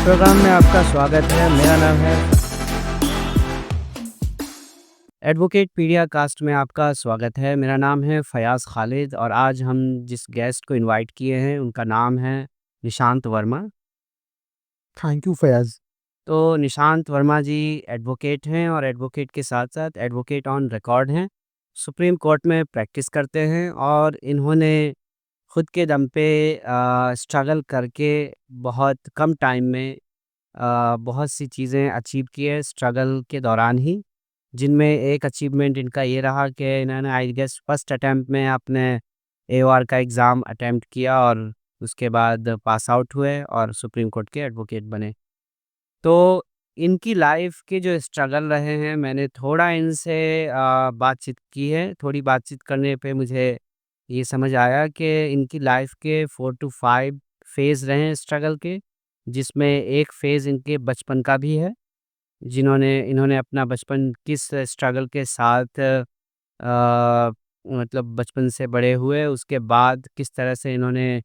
Programme में आपका स्वागत है। मेरा नाम है एडवोकेट पीडिया कास्ट में आपका स्वागत है। मेरा नाम है फ़याज़ ख़ालिद और आज हम जिस गेस्ट को इनवाइट किए हैं उनका नाम है निशांत वर्मा। थैंक यू फैज़। तो निशांत वर्मा जी एडवोकेट हैं और एडवोकेट के साथ-साथ एडवोकेट ऑन रिकॉर्ड हैं। सुप्रीम कोर्ट में प्रैक्टिस करते हैं और इन्होंने खुद के दम पे स्ट्रगल करके बहुत कम टाइम में बहुत सी चीज़ें अचीव की है स्ट्रगल के दौरान ही, जिनमें एक अचीवमेंट इनका ये रहा कि इन्होंने आई गेस फर्स्ट अटेम्प्ट में अपने एओआर का एग्ज़ाम अटेम्प्ट किया और उसके बाद पास आउट हुए और सुप्रीम कोर्ट के एडवोकेट बने। तो इनकी लाइफ़ के जो स्ट्रगल रहे हैं, मैंने थोड़ा इनसे बातचीत की है। थोड़ी बातचीत करने पे मुझे ये समझ आया कि इनकी लाइफ़ के 4 टू 5 फ़ेज़ रहे हैं स्ट्रगल के, जिसमें एक फ़ेज़ इनके बचपन का भी है, इन्होंने अपना बचपन किस स्ट्रगल के साथ मतलब बचपन से बड़े हुए, उसके बाद किस तरह से इन्होंने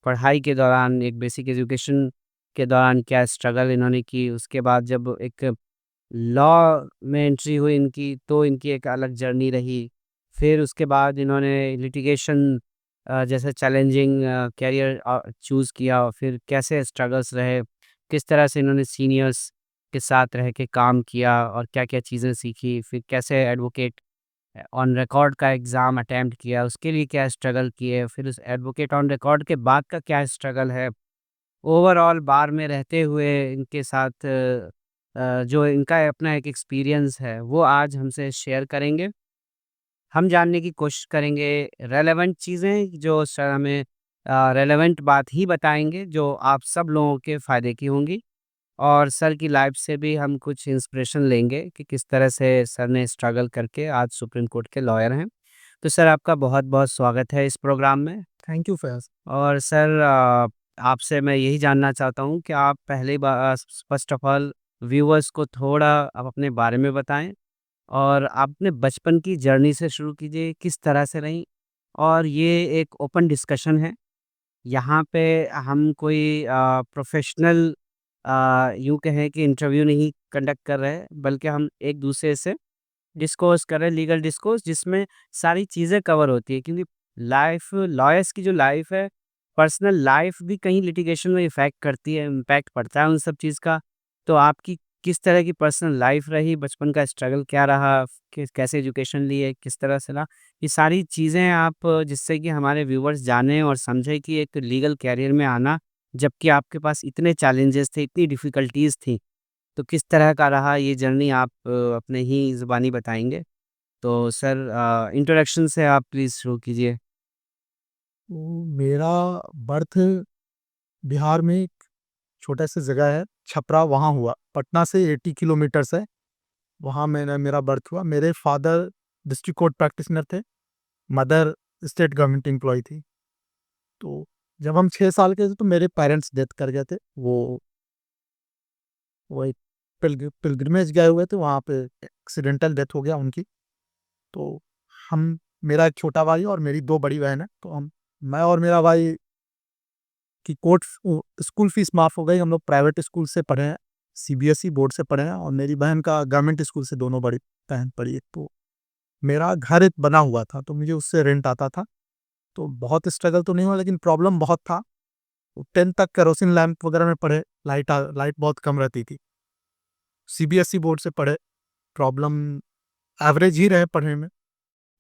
पढ़ाई के दौरान एक बेसिक एजुकेशन के दौरान क्या स्ट्रगल इन्होंने की, उसके बाद जब एक लॉ में एंट्री हुई इनकी, तो इनकी एक अलग जर्नी रही। फिर उसके बाद इन्होंने लिटिगेशन जैसे चैलेंजिंग करियर चूज़ किया और फिर कैसे स्ट्रगल्स रहे, किस तरह से इन्होंने सीनियर्स के साथ रह के काम किया और क्या-क्या चीज़ें सीखी, फिर कैसे एडवोकेट ऑन रिकॉर्ड का एग्ज़ाम अटेम्प्ट किया, उसके लिए क्या स्ट्रगल किए, फिर उस एडवोकेट ऑन रिकॉर्ड के बाद का क्या स्ट्रगल है। ओवरऑल बार में रहते हुए इनके साथ जो इनका अपना एक एक्सपीरियंस है, वो आज हमसे शेयर करेंगे। हम जानने की कोशिश करेंगे रेलेवेंट चीज़ें जो सर हमें रेलेवेंट बात ही बताएँगे, जो आप सब लोगों के फ़ायदे की होंगी। और सर की लाइफ से भी हम कुछ इंस्पिरेशन लेंगे कि किस तरह से सर ने स्ट्रगल करके आज सुप्रीम कोर्ट के लॉयर हैं। तो सर आपका बहुत-बहुत स्वागत है इस प्रोग्राम में। थैंक यू फैज़। और सर आपसे मैं यही जानना चाहता हूँ कि आप पहले फर्स्ट ऑफ ऑल व्यूअर्स को थोड़ा आप अपने बारे में बताएँ और आप अपने बचपन की जर्नी से शुरू कीजिए, किस तरह से रही? और ये एक ओपन डिस्कशन है। यहाँ पे हम कोई प्रोफ़ेशनल यूँ कहें कि इंटरव्यू नहीं कंडक्ट कर रहे हैं, बल्कि हम एक-दूसरे से डिस्कोर्स कर रहे हैं, लीगल डिस्कोर्स जिसमें सारी चीज़ें कवर होती है क्योंकि लाइफ़ लॉयर्स की जो लाइफ़ है, पर्सनल लाइफ़ भी कहीं लिटिगेशन में इफ़ेक्ट करती है, इम्पैक्ट पड़ता है उन सब चीज़ का। तो आपकी किस तरह की पर्सनल लाइफ़ रही, बचपन का स्ट्रगल क्या रहा, कैसे एजुकेशन लिए, किस तरह से रहा? ये सारी चीज़ें आप जिससे कि हमारे व्यूअर्स जानें और समझें कि एक लीगल करियर में आना, जबकि आपके पास इतने चैलेंजेस थे, इतनी डिफ़िकल्टीज़ थी, तो किस तरह का रहा ये जर्नी आप अपने ही ज़ुबानी बताएँगे? तो सर इंट्रोडक्शन से आप प्लीज़ शुरू कीजिए। तो मेरा बर्थ बिहार में एक छोटा सा जगह है, छपरा, वहाँ हुआ। पटना से 80 किलोमीटर्स है, वहाँ मेरा बर्थ हुआ। मेरे फादर डिस्ट्रिक्ट कोर्ट प्रैक्टिशनर थे, मदर स्टेट गवर्नमेंट एम्प्लॉयी थी। तो जब हम 6 साल के थे तो मेरे पेरेंट्स डेथ कर गए थे। वो एक पिलग्रिमेज गए हुए थे, वहाँ पे एक्सीडेंटल डेथ हो गया उनकी। तो हम मेरा एक छोटा भाई और मेरी 2 बड़ी बहन है, तो मैं और मेरा भाई कि स्कूल फीस माफ़ हो गई, हम लोग प्राइवेट स्कूल से पढ़े हैं, सीबीएसई बोर्ड से पढ़े हैं और मेरी बहन का गवर्नमेंट स्कूल से दोनों बड़ी बहन पढ़ी है। तो मेरा घर एक बना हुआ था, तो मुझे उससे रेंट आता था, तो बहुत स्ट्रगल तो नहीं हुआ लेकिन प्रॉब्लम बहुत था। तो 10th तक केरोसिन लैंप वगैरह में पढ़े, लाइट बहुत कम रहती थी। सीबीएसई बोर्ड से पढ़े, प्रॉब्लम एवरेज ही रहे पढ़ने में,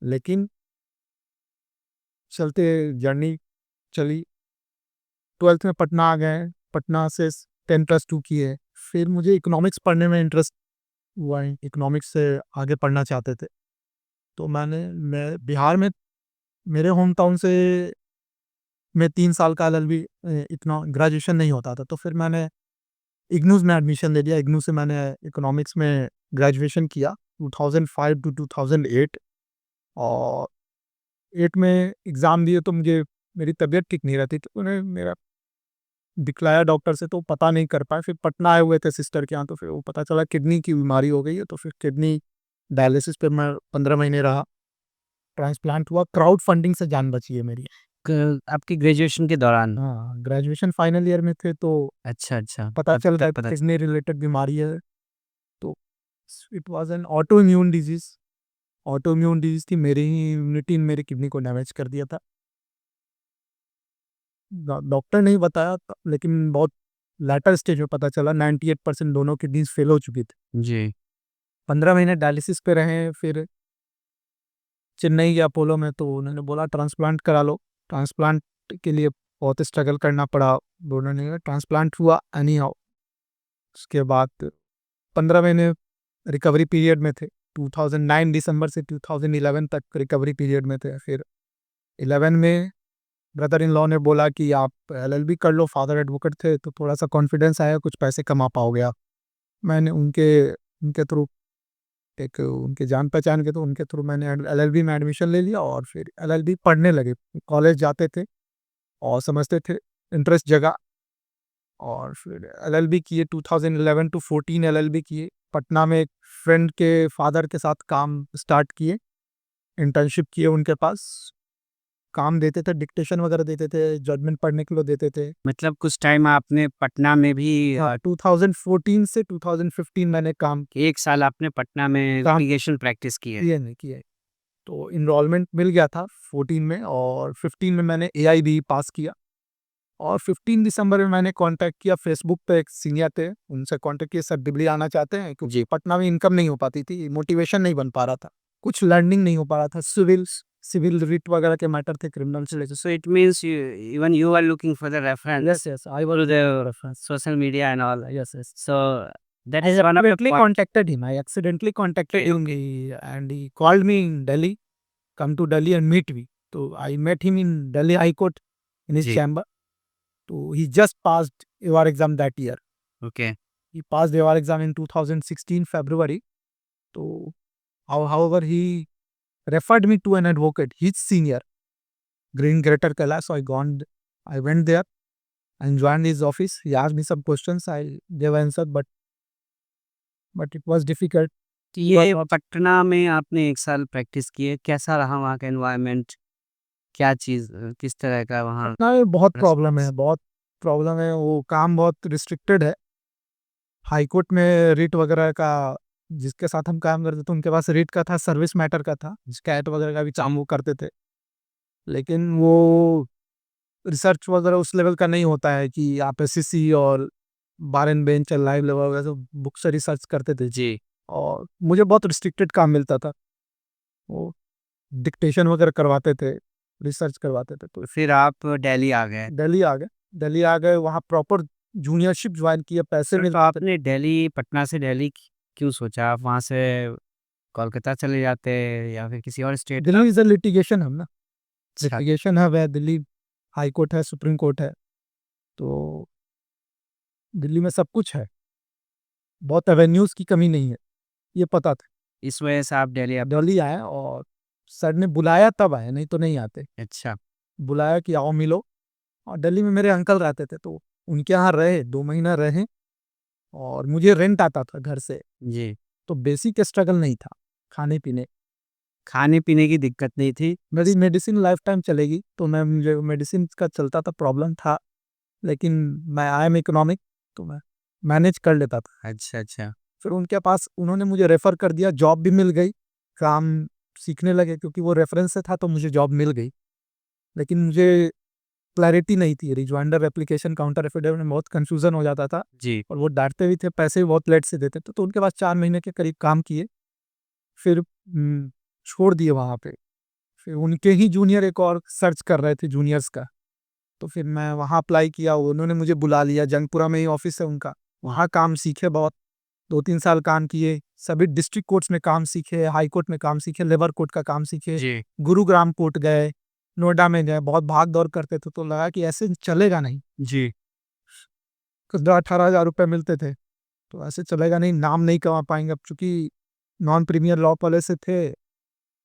लेकिन चलते जर्नी चली। 12th में पटना आ गए, पटना से 10+2 किए। फिर मुझे इकोनॉमिक्स पढ़ने में इंटरेस्ट हुआ, इकोनॉमिक्स से आगे पढ़ना चाहते थे। तो मैं बिहार में मेरे होम टाउन से मैं 3 साल का एलएलबी इतना ग्रेजुएशन नहीं होता था, तो फिर मैंने इग्नूज़ में एडमिशन ले लिया। इग्नू से मैंने इकोनॉमिक्स में ग्रेजुएशन किया 2005 टू 2008 और 8 में एग्ज़ाम दिए तो मेरी तबीयत ठीक नहीं रहती, तो उन्हें मेरा दिखलाया डॉक्टर से तो पता नहीं कर पाए। फिर पटना आए हुए थे सिस्टर के यहाँ, तो फिर वो पता चला किडनी की बीमारी हो गई है, तो फिर किडनी डायलिसिस पे मैं 15 महीने रहा। ट्रांसप्लांट हुआ, क्राउड फंडिंग से जान बची है मेरी। आपकी ग्रेजुएशन के दौरान? हाँ, ग्रेजुएशन फाइनल ईयर में थे तो अच्छा, अच्छा। पता तब चल रहा तब है पता किडनी रिलेटेड बीमारी है, तो it was an auto immune disease. Auto immune disease थी, मेरी ही इम्यूनिटी ने मेरी किडनी को डैमेज कर दिया था। डॉक्टर ने ही बताया था, लेकिन बहुत लैटर स्टेज में पता चला 98% दोनों किडनीज़ फेल हो चुकी थी। जी, 15 महीने डायलिसिस पे रहे, फिर चेन्नई या अपोलो में, तो उन्होंने बोला ट्रांसप्लांट करा लो। ट्रांसप्लांट के लिए बहुत स्ट्रगल करना पड़ा। दोनों ने ट्रांसप्लांट हुआ एनी हाउ। उसके बाद 15 महीने रिकवरी पीरियड में थे। 2009 दिसंबर से 2011 तक रिकवरी पीरियड में थे। फिर 11 में ब्रदर इन लॉ ने बोला कि आप एलएलबी कर लो। फादर एडवोकेट थे, तो थोड़ा सा कॉन्फिडेंस आया, कुछ पैसे कमा पाओगे आप। मैंने उनके उनके थ्रू, एक उनके जान पहचान के, तो उनके थ्रू मैंने एलएलबी में एडमिशन ले लिया और फिर एलएलबी पढ़ने लगे। कॉलेज जाते थे और समझते थे, इंटरेस्ट जगा और फिर एलएलबी किए। 2011 टू 14 एलएलबी किए। पटना में एक फ्रेंड के फादर के साथ काम स्टार्ट किए, इंटर्नशिप किए उनके पास। काम देते थे, डिक्टेशन वगैरह देते थे, जजमेंट पढ़ने के लिए देते थे। मतलब कुछ टाइम आपने पटना में भी हाँ, 2014 से 2015 मैंने काम 1 साल आपने पटना में काम एप्लीकेशन प्रैक्टिस की है। किए नहीं किए। तो इनरोलमेंट मिल गया था 14 में, और 15 में मैंने एआईबी पास किया। और 15 दिसंबर में मैंने कांटेक्ट किया, फेसबुक पे एक सीनियर थे, उनसे कांटेक्ट किया, सर दिल्ली आना चाहते हैं, क्योंकि पटना में इनकम नहीं हो पाती थी, मोटिवेशन नहीं बन पा रहा था, कुछ लर्निंग नहीं हो पा रहा था। सिविल सिविल रिट वगैरह के मैटर थे, क्रिमिनल से related. So it means even you are looking for the reference yes yes, I to was the reference. social media and all. Yes yes, So that I is one of the accidentally contacted him. I accidentally contacted point. him, and he called me in Delhi, come to Delhi and meet me. So I met him in Delhi High Court in his जी, chamber. So he just passed AWAR exam that year. okay. He passed AWAR exam in 2016 February. So however, he referred me to an advocate, his senior, Green Greater Kailash. So I went there and joined his office. He asked me some questions. I gave answer, but it was difficult. तो ये पटना में आपने 1 साल practice की है, कैसा रहा वहाँ का एनवायरनमेंट? क्या चीज़ किस तरह का वहाँ पटना में बहुत प्रॉब्लम है, रेस्पॉन्स? बहुत प्रॉब्लम है। वो काम बहुत रिस्ट्रिक्टेड है। हाई कोर्ट में रिट वगैरह का, जिसके साथ हम काम करते थे उनके पास रिट का था, सर्विस मैटर का था, स्कैट वगैरह का भी काम वो करते थे। लेकिन वो रिसर्च वगैरह उस लेवल का नहीं होता है कि आप एससीसी और बार एंड बेंच लाइव लेवल वगैरह बुक से रिसर्च करते थे। जी, और मुझे बहुत रिस्ट्रिक्टेड काम मिलता था। वो डिक्टेशन वगैरह करवाते थे, रिसर्च करवाते थे। तो फिर आप दिल्ली आ गए। दिल्ली आ गए। दिल्ली आ गए, वहाँ प्रॉपर जूनियरशिप ज्वाइन किया, पैसे तो मिलते थे। आपने दिल्ली पटना से दिल्ली क्यों सोचा? आप वहाँ से कोलकाता चले जाते या फिर किसी और state? Delhi is a litigation hub ना, अच्छा, लिटिगेशन हब है दिल्ली। हाई कोर्ट है, सुप्रीम कोर्ट है, तो दिल्ली में सब कुछ है, बहुत एवेन्यूज की कमी नहीं है, ये पता था। इस वजह से आप दिल्ली आप दिल्ली आए और सर ने बुलाया तब आए, नहीं तो नहीं आते। अच्छा, बुलाया कि आओ मिलो। और दिल्ली में मेरे अंकल रहते थे, तो उनके यहाँ रहे, 2 महीना रहे। और मुझे रेंट आता था घर से, जी। तो बेसिक स्ट्रगल नहीं था, खाने पीने। खाने-पीने की दिक्कत नहीं थी। मेरी मेडिसिन लाइफ टाइम चलेगी, तो मैं, मुझे मेडिसिन का चलता था, प्रॉब्लम था। लेकिन मैं आई एम इकोनॉमिक, तो मैं मैनेज कर लेता था। अच्छा, अच्छा। फिर उनके पास उन्होंने मुझे रेफ़र कर दिया, जॉब भी मिल गई, काम सीखने लगे, क्योंकि वो रेफ़रेंस से था तो मुझे जॉब मिल गई। लेकिन मुझे क्लैरिटी नहीं थी, रिजॉइंडर एप्लीकेशन, काउंटर एफिडेविट में बहुत कन्फ्यूज़न हो जाता था। जी, और वो डाँटते भी थे, पैसे भी बहुत लेट से देते थे। तो उनके पास 4 महीने के करीब काम किए, फिर छोड़ दिए वहाँ पे। फिर उनके ही जूनियर एक और सर्च कर रहे थे जूनियर्स का, तो फिर मैं वहाँ अप्लाई किया, उन्होंने मुझे बुला लिया, जंगपुरा में ही ऑफ़िस है उनका। वहाँ काम सीखे बहुत, 2-3 साल काम किए, सभी डिस्ट्रिक्ट कोर्ट्स में काम सीखे, हाई कोर्ट में काम सीखे, लेबर कोर्ट का काम सीखे, जी, गुरुग्राम कोर्ट गए, नोएडा में गए, बहुत भाग-दौड़ करते थे, तो लगा कि ऐसे चलेगा नहीं। जी। कुछ 18,000 रुपए मिलते थे, तो ऐसे चलेगा नहीं, नाम नहीं कमा पाएँगे। अब चूँकि नॉन प्रीमियर लॉ कॉलेज से थे,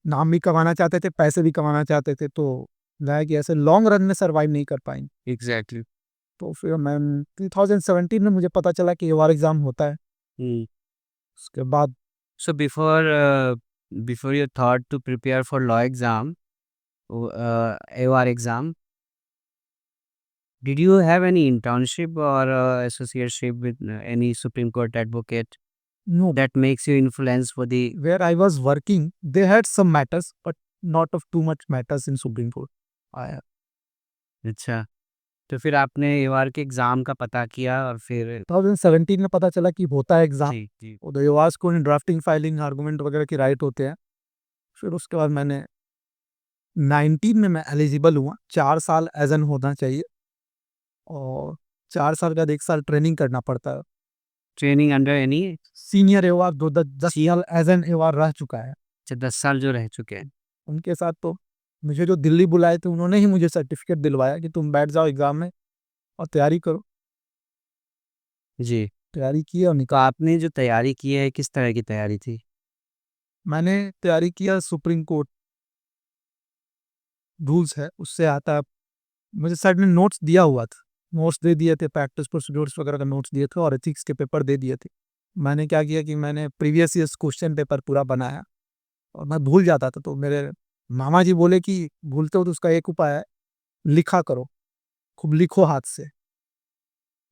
नाम भी कमाना चाहते थे, पैसे भी कमाना चाहते थे, तो लगा कि ऐसे लॉन्ग रन में सर्वाइव नहीं कर पाएँगे। एग्ज़ैक्टली। तो फिर मैं 2017 में मुझे पता चला कि एवार एग्ज़ाम होता है। हुँ। उसके बाद So before you thought to prepare for law exam, AOR exam, Did you have any internship or associateship with any Supreme Court advocate No, that makes you influence for the? where I was working, they had some matters, but not of too much matters in Supreme Court. I अच्छा, तो फिर आपने एवार के exam का पता किया और फिर 2017 में पता चला कि होता है एग्ज़ाम। जी, जी। उदयवास को ड्राफ्टिंग, फाइलिंग, आर्गुमेंट वगैरह की राइट होते हैं। फिर उसके बाद मैंने 19 में मैं एलिजिबल हुआ। 4 साल एज़ एन होना चाहिए और 4 साल के बाद 1 साल ट्रेनिंग करना पड़ता है। Training under any? सीनियर एवार 10 साल एज़ एन एवार रह चुका है। अच्छा, 10 साल जो रह चुके हैं। उनके साथ तो मुझे जो दिल्ली बुलाए थे, उन्होंने ही मुझे सर्टिफ़िकेट दिलवाया कि तुम बैठ जाओ एग्ज़ाम में और तैयारी करो। जी, तैयारी की और तो आपने जो तैयारी की है, किस तरह की तैयारी थी? मैंने तैयारी किया सुप्रीम कोर्ट रूल्स है, उससे आता है। मुझे सर ने नोट्स दिया हुआ था, नोट्स दे दिए थे, प्रैक्टिस प्रोसीड्यूर्स वगैरह का नोट्स दिए थे और एथिक्स के पेपर दे दिए थे। मैंने क्या किया कि मैंने प्रीवियस ईयर्स क्वेश्चन पेपर पूरा बनाया और मैं भूल जाता था, तो मेरे मामा जी बोले कि भूलते हो तो उसका एक उपाय है, लिखा करो, खूब लिखो हाथ से।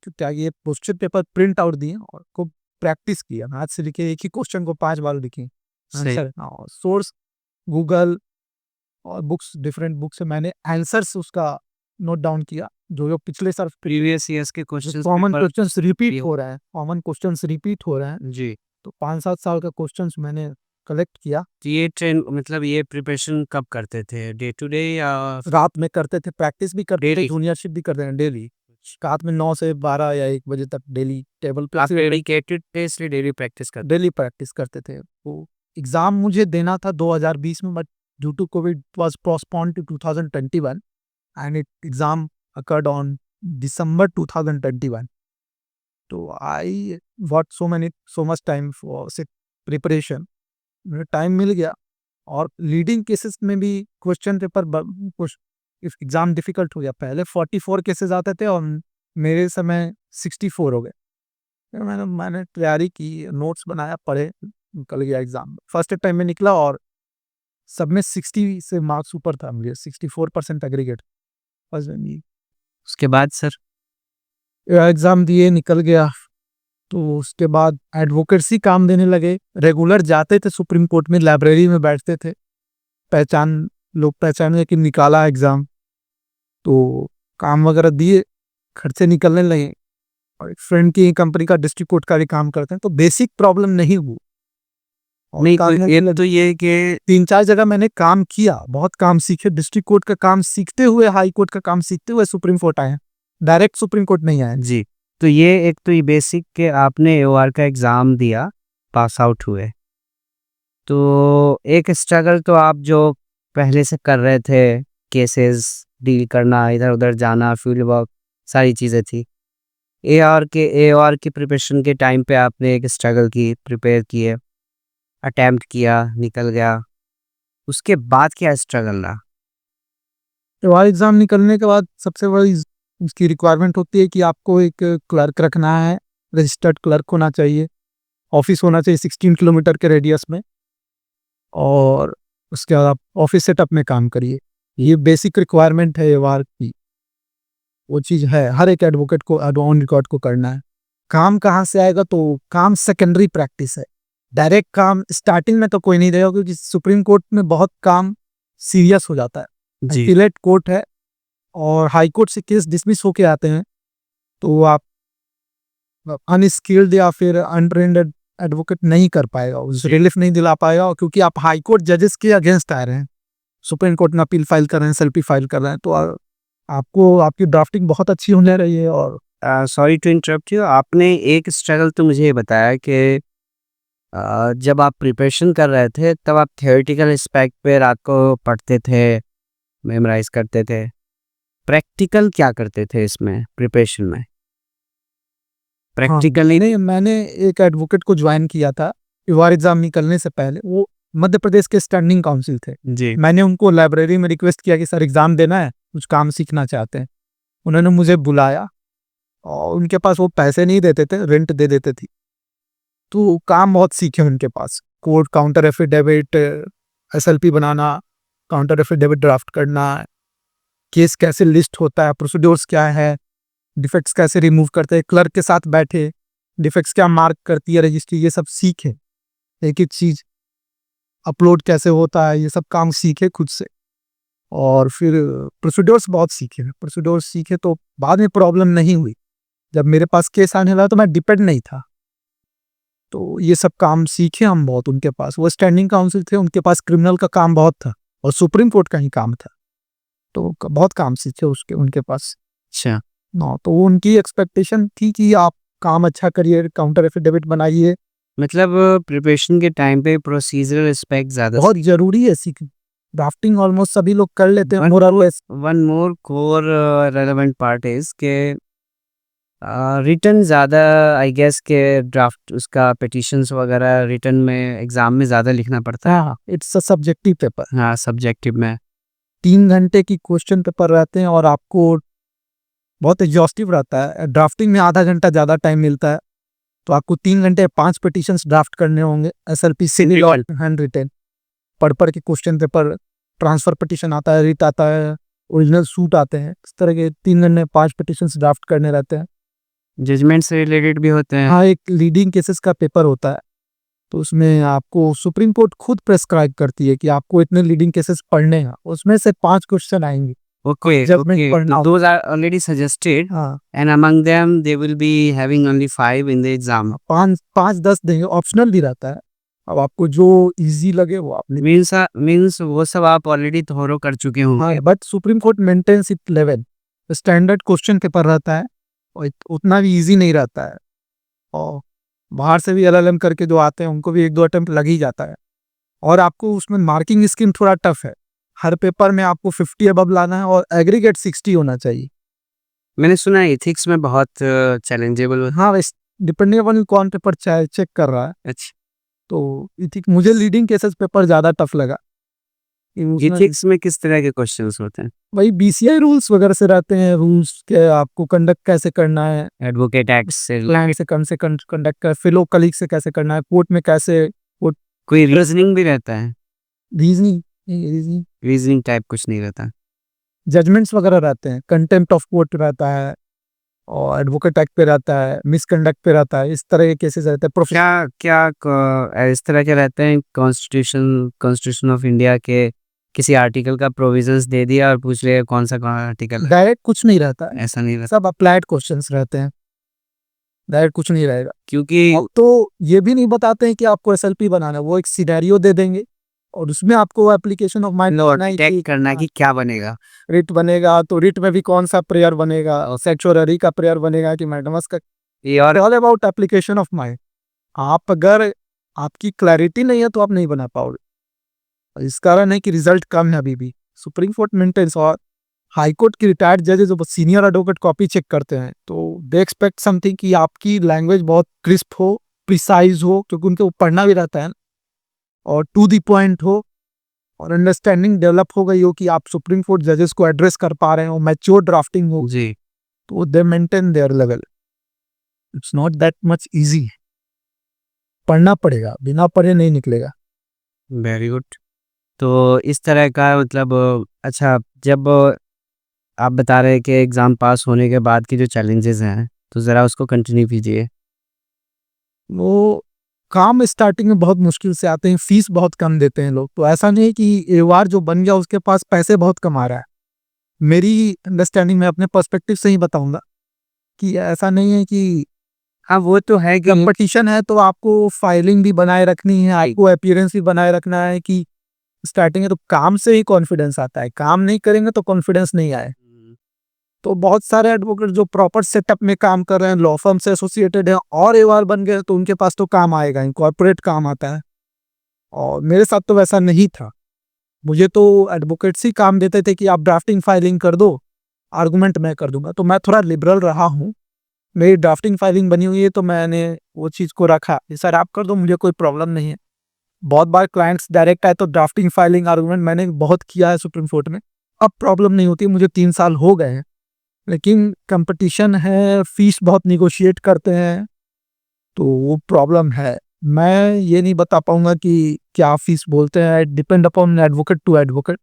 तो क्या ये क्वेश्चन पेपर प्रिंट आउट दिए और खूब प्रैक्टिस किया, हाथ से लिखे, एक ही क्वेश्चन को 5 बार लिखे सही। आंसर। और सोर्स गूगल और बुक्स, डिफरेंट बुक से मैंने आंसर्स उसका नोट डाउन किया, जो पिछले साल प्रीवियस ईयर्स के questions common paper questions repeat भी हो रहा है, कॉमन क्वेश्चंस रिपीट हो रहे हैं। जी, तो 5-7 साल का क्वेश्चंस मैंने कलेक्ट किया। तो ये मतलब ये प्रिपरेशन कब करते थे? डे टू डे या रात में करते थे, प्रैक्टिस भी करते थे, डेली? जूनियरशिप भी करते हैं डेली। रात में 9 से 12 या 1 बजे तक डेली टेबल पे आप डेडिकेटेड थे इसलिए डेली प्रैक्टिस करते? डेली प्रैक्टिस करते थे। वो एग्ज़ाम मुझे देना था 2020 में, but due to covid it was postponed to 2021 and it exam occurred on December 2021. तो I got so much time for sit preparation. मुझे टाइम मिल गया और लीडिंग केसेस में भी क्वेश्चन पेपर कुछ एग्ज़ाम डिफ़िकल्ट हो गया। पहले 44 केसेस आते थे और मेरे समय 64 हो गए। फिर मैंने तैयारी की, नोट्स बनाया, पढ़े, निकल गया एग्ज़ाम। फर्स्ट टाइम में निकला और सब में 60 से मार्क्स ऊपर था मुझे, 64% एग्रीगेट फर्स्ट में। उसके बाद सर? एग्ज़ाम दिए, निकल गया। तो उसके बाद एडवोकेसी काम देने लगे। रेगुलर जाते थे सुप्रीम कोर्ट में, लाइब्रेरी में बैठते थे। लोग पहचाने कि निकाला एग्ज़ाम, तो काम वगैरह दिए, खर्चे निकलने लगे। और एक फ्रेंड की कंपनी का डिस्ट्रिक्ट कोर्ट का भी काम करते हैं, तो बेसिक प्रॉब्लम नहीं हुई। और नहीं, काम ये तो ये कि 3-4 जगह मैंने काम किया, बहुत काम सीखे। डिस्ट्रिक्ट कोर्ट का काम सीखते हुए, हाई कोर्ट का काम सीखते हुए सुप्रीम कोर्ट आए हैं। डायरेक्ट सुप्रीम कोर्ट नहीं आए। जी, तो ये एक तो ये बेसिक के आपने एओआर का एग्ज़ाम दिया, पास आउट हुए। तो एक स्ट्रगल तो आप जो पहले से कर रहे थे, केसेस डील करना, इधर-उधर जाना, फील्ड वर्क, सारी चीज़ें थी। एओआर की प्रिपरेशन के टाइम पे आपने एक स्ट्रगल की, प्रिपेयर किए, अटेम्प्ट किया, निकल गया। उसके बाद क्या स्ट्रगल रहा? तो एग्ज़ाम निकलने के बाद सबसे बड़ी उसकी रिक्वायरमेंट होती है कि आपको एक क्लर्क रखना है, रजिस्टर्ड क्लर्क होना चाहिए, ऑफ़िस होना चाहिए 16 किलोमीटर के रेडियस में और उसके बाद आप ऑफ़िस सेटअप में काम करिए। ये बेसिक रिक्वायरमेंट है एवार की, वो चीज़ है, हर एक एडवोकेट को ऑन रिकॉर्ड को करना है। काम कहाँ से आएगा, तो काम सेकेंडरी प्रैक्टिस है। डायरेक्ट काम स्टार्टिंग में तो कोई नहीं देगा, क्योंकि सुप्रीम कोर्ट में बहुत काम सीरियस हो जाता है। जी, अपीलेट कोर्ट है और हाई कोर्ट से केस डिसमिस होके आते हैं, तो आप अनस्किल्ड या फिर अनट्रेन्ड एडवोकेट नहीं कर पाएगा, उस रिलीफ नहीं दिला पाएगा, और क्योंकि आप हाई कोर्ट जजेस के अगेंस्ट आ रहे हैं, सुप्रीम कोर्ट में अपील फाइल कर रहे हैं, सेल्फी फाइल कर रहे हैं, तो आपको आपकी ड्राफ्टिंग बहुत अच्छी होने रही है। और सॉरी टू इंटरप्ट यू, आपने एक स्ट्रगल तो मुझे ये बताया कि जब आप प्रिपरेशन कर रहे थे, तब आप थियोरेटिकल एस्पेक्ट पे रात को पढ़ते थे, मेमोराइज़ करते थे। प्रैक्टिकल क्या करते थे इसमें, प्रिपरेशन में? हाँ, प्रैक्टिकली मैंने एक एडवोकेट को ज्वाइन किया था एवार एग्जाम निकलने से पहले। वो मध्य प्रदेश के स्टैंडिंग काउंसिल थे। जी, मैंने उनको लाइब्रेरी में रिक्वेस्ट किया कि सर एग्जाम देना है, कुछ काम सीखना चाहते हैं। उन्होंने मुझे बुलाया और उनके पास वो पैसे नहीं देते थे, रेंट दे देते थे, तो काम बहुत सीखे उनके पास। कोर्ट काउंटर एफिडेविट, एसएलपी बनाना, काउंटर एफिडेविट ड्राफ्ट करना, केस कैसे लिस्ट होता है, प्रोसीड्योर्स क्या है, डिफेक्ट्स कैसे रिमूव करते हैं, क्लर्क के साथ बैठे, डिफेक्ट्स क्या मार्क करती है रजिस्ट्री, ये सब सीखे, एक एक चीज अपलोड कैसे होता है, ये सब काम सीखे खुद से। और फिर प्रोसीड्योर्स बहुत सीखे, प्रोसीड्योर्स सीखे तो बाद में प्रॉब्लम नहीं हुई। जब मेरे पास केस आने लगा तो मैं डिपेंड नहीं था, तो ये सब काम सीखे हम बहुत उनके पास। वो स्टैंडिंग काउंसिल थे, उनके पास क्रिमिनल का काम बहुत था और सुप्रीम कोर्ट का ही काम था, तो बहुत काम सीखे उसके उनके पास। अच्छा, ना तो वो उनकी एक्सपेक्टेशन थी कि आप काम अच्छा करिए, काउंटर एफिडेविट बनाइए, मतलब प्रिपरेशन के टाइम पे प्रोसीजरल एस्पेक्ट ज़्यादा बहुत जरूरी है सीखना। ड्राफ्टिंग ऑलमोस्ट सभी लोग कर लेते हैं, वन मोर और less. One more core relevant part is के रिटन ज़्यादा, आई गेस के ड्राफ्ट उसका पिटिशंस वगैरह रिटन में एग्ज़ाम में ज़्यादा लिखना पड़ता है। हाँ, इट्स अ सब्जेक्टिव पेपर। हाँ, सब्जेक्टिव में। 3 घंटे की क्वेश्चन पेपर रहते हैं और आपको बहुत एग्जॉस्टिव रहता है। ड्राफ्टिंग में आधा घंटा ज़्यादा टाइम मिलता है, तो आपको 3 घंटे 5 पिटिशंस ड्राफ्ट करने होंगे, एसएलपी सिविल और हैंड रिटेन। पढ़ के क्वेश्चन पेपर, ट्रांसफर पिटिशन आता है, रिट आता है, ओरिजिनल सूट आते हैं, इस तरह के 3 घंटे 5 पिटिशंस ड्राफ्ट करने रहते हैं। जजमेंट से रिलेटेड भी होते हैं। हाँ, एक लीडिंग केसेस का पेपर होता है, तो उसमें आपको सुप्रीम कोर्ट खुद प्रेस्क्राइब करती है कि आपको इतने लीडिंग केसेस पढ़ने हैं, उसमें से 5 क्वेश्चन आएंगे ओके, जजमेंट ओके, पढ़ना। दोज आर ऑलरेडी सजेस्टेड हाँ, and among them they will be having only 5 in the exam. 5-10 देंगे, ऑप्शनल भी रहता है। अब आपको जो इजी लगे वो आप मीन्स वो सब आप ऑलरेडी थोरो कर चुके होंगे। हाँ, but supreme court maintains it level. Standard question paper रहता है और उतना भी इजी नहीं रहता है, और बाहर से भी एलएलएम करके जो आते हैं उनको भी 1-2 अटेम्प्ट लग ही जाता है। और आपको उसमें मार्किंग स्कीम थोड़ा टफ है, हर पेपर में आपको 50 अबव लाना है और एग्रीगेट 60 होना चाहिए। मैंने सुना है एथिक्स में बहुत चैलेंजेबल। हाँ, डिपेंडिंग अपॉन कौन पेपर चेक कर रहा है। अच्छा, तो मुझे लीडिंग केसेस पेपर ज़्यादा टफ लगा। एथिक्स में किस तरह के क्वेश्चंस होते हैं? वही बीसीआई रूल्स वगैरह से रहते हैं, रूल्स के आपको कंडक्ट कैसे करना है, एडवोकेट एक्ट से क्लाइंट से कम से कंडक्ट कर, फेलो कलीग से कैसे करना है, कोर्ट में कैसे, कोर्ट कोई रीजनिंग भी रहता है? रीजनिंग रीजनिंग रीजनिंग टाइप कुछ नहीं रहता। जजमेंट्स वगैरह रहते हैं, कंटेम्प्ट ऑफ कोर्ट रहता है, और एडवोकेट एक्ट पे रहता है, मिसकंडक्ट पे रहता है, इस तरह के केसेस रहते हैं। क्या क्या इस तरह के रहते हैं? कॉन्स्टिट्यूशन ऑफ इंडिया के किसी आर्टिकल का प्रोविजंस दे दिया और पूछ लिया कौन सा आर्टिकल है? डायरेक्ट कुछ नहीं रहता है, ऐसा नहीं रहता सब अप्लाइड क्वेश्चंस रहते हैं, डायरेक्ट कुछ नहीं रहेगा। क्योंकि अब तो ये भी नहीं बताते हैं कि आपको एसएलपी बनाना है, वो एक सिनेरियो दे देंगे और उसमें आपको एप्लीकेशन ऑफ माइंड टेक करना कि क्या बनेगा। रिट बनेगा, तो रिट में भी कौन सा प्रेयर बनेगा, और सेक्चुअरी का प्रेयर बनेगा कि मैडमस का, ये और all about application of mind. आप अगर आपकी क्लैरिटी नहीं है तो आप नहीं बना पाओगे। इस कारण है कि रिजल्ट कम है अभी भी। सुप्रीम कोर्ट मेंटेन्स, और हाई कोर्ट की रिटायर्ड जजेस जो सीनियर एडवोकेट कॉपी चेक करते हैं, तो दे एक्सपेक्ट समथिंग कि आपकी लैंग्वेज बहुत क्रिस्प हो, प्रिसाइज हो, क्योंकि उनको पढ़ना भी रहता है, और टू द पॉइंट हो, और अंडरस्टैंडिंग डेवलप हो गई हो कि आप सुप्रीम कोर्ट जजेस को एड्रेस कर पा रहे हो, मैच्योर ड्राफ्टिंग हो, जी, तो दे maintain their level. It's not that much easy, पढ़ना पड़ेगा, बिना पढ़े नहीं निकलेगा। Very good. तो इस तरह का मतलब अच्छा, जब आप बता रहे हैं कि एग्ज़ाम पास होने के बाद की जो चैलेंजेस हैं, तो ज़रा उसको कंटिन्यू कीजिए। वो काम स्टार्टिंग में बहुत मुश्किल से आते हैं, फीस बहुत कम देते हैं लोग, तो ऐसा नहीं है कि एक बार जो बन गया उसके पास पैसे बहुत कमा रहा है। मेरी अंडरस्टैंडिंग में अपने पर्सपेक्टिव से ही बताऊंगा कि ऐसा नहीं है कि हाँ, वो तो है कि कंपटीशन है तो आपको फाइलिंग भी बनाए रखनी है, आपको अपीयरेंस भी बनाए रखना है, कि स्टार्टिंग है तो काम से ही कॉन्फिडेंस आता है, काम नहीं करेंगे तो कॉन्फिडेंस नहीं आए। तो बहुत सारे एडवोकेट जो प्रॉपर सेटअप में काम कर रहे हैं, लॉ फर्म से एसोसिएटेड हैं और एवार बन गए, तो उनके पास तो काम आएगा ही, कॉर्पोरेट काम आता है। और मेरे साथ तो वैसा नहीं था, मुझे तो एडवोकेट्स ही काम देते थे कि आप ड्राफ्टिंग फाइलिंग कर दो, आर्गुमेंट मैं कर दूंगा। तो मैं थोड़ा लिबरल रहा हूँ, मेरी ड्राफ्टिंग फाइलिंग बनी हुई है तो मैंने वो चीज़ को रखा कि सर आप कर दो, मुझे कोई प्रॉब्लम नहीं है। बहुत बार क्लाइंट्स डायरेक्ट आए तो ड्राफ्टिंग फाइलिंग आर्गुमेंट मैंने बहुत किया है सुप्रीम कोर्ट में, अब प्रॉब्लम नहीं होती, मुझे 3 साल हो गए हैं। लेकिन कंपटीशन है, फीस बहुत निगोशिएट करते हैं, तो वो प्रॉब्लम है। मैं ये नहीं बता पाऊंगा कि क्या फीस बोलते हैं, depend upon advocate to advocate.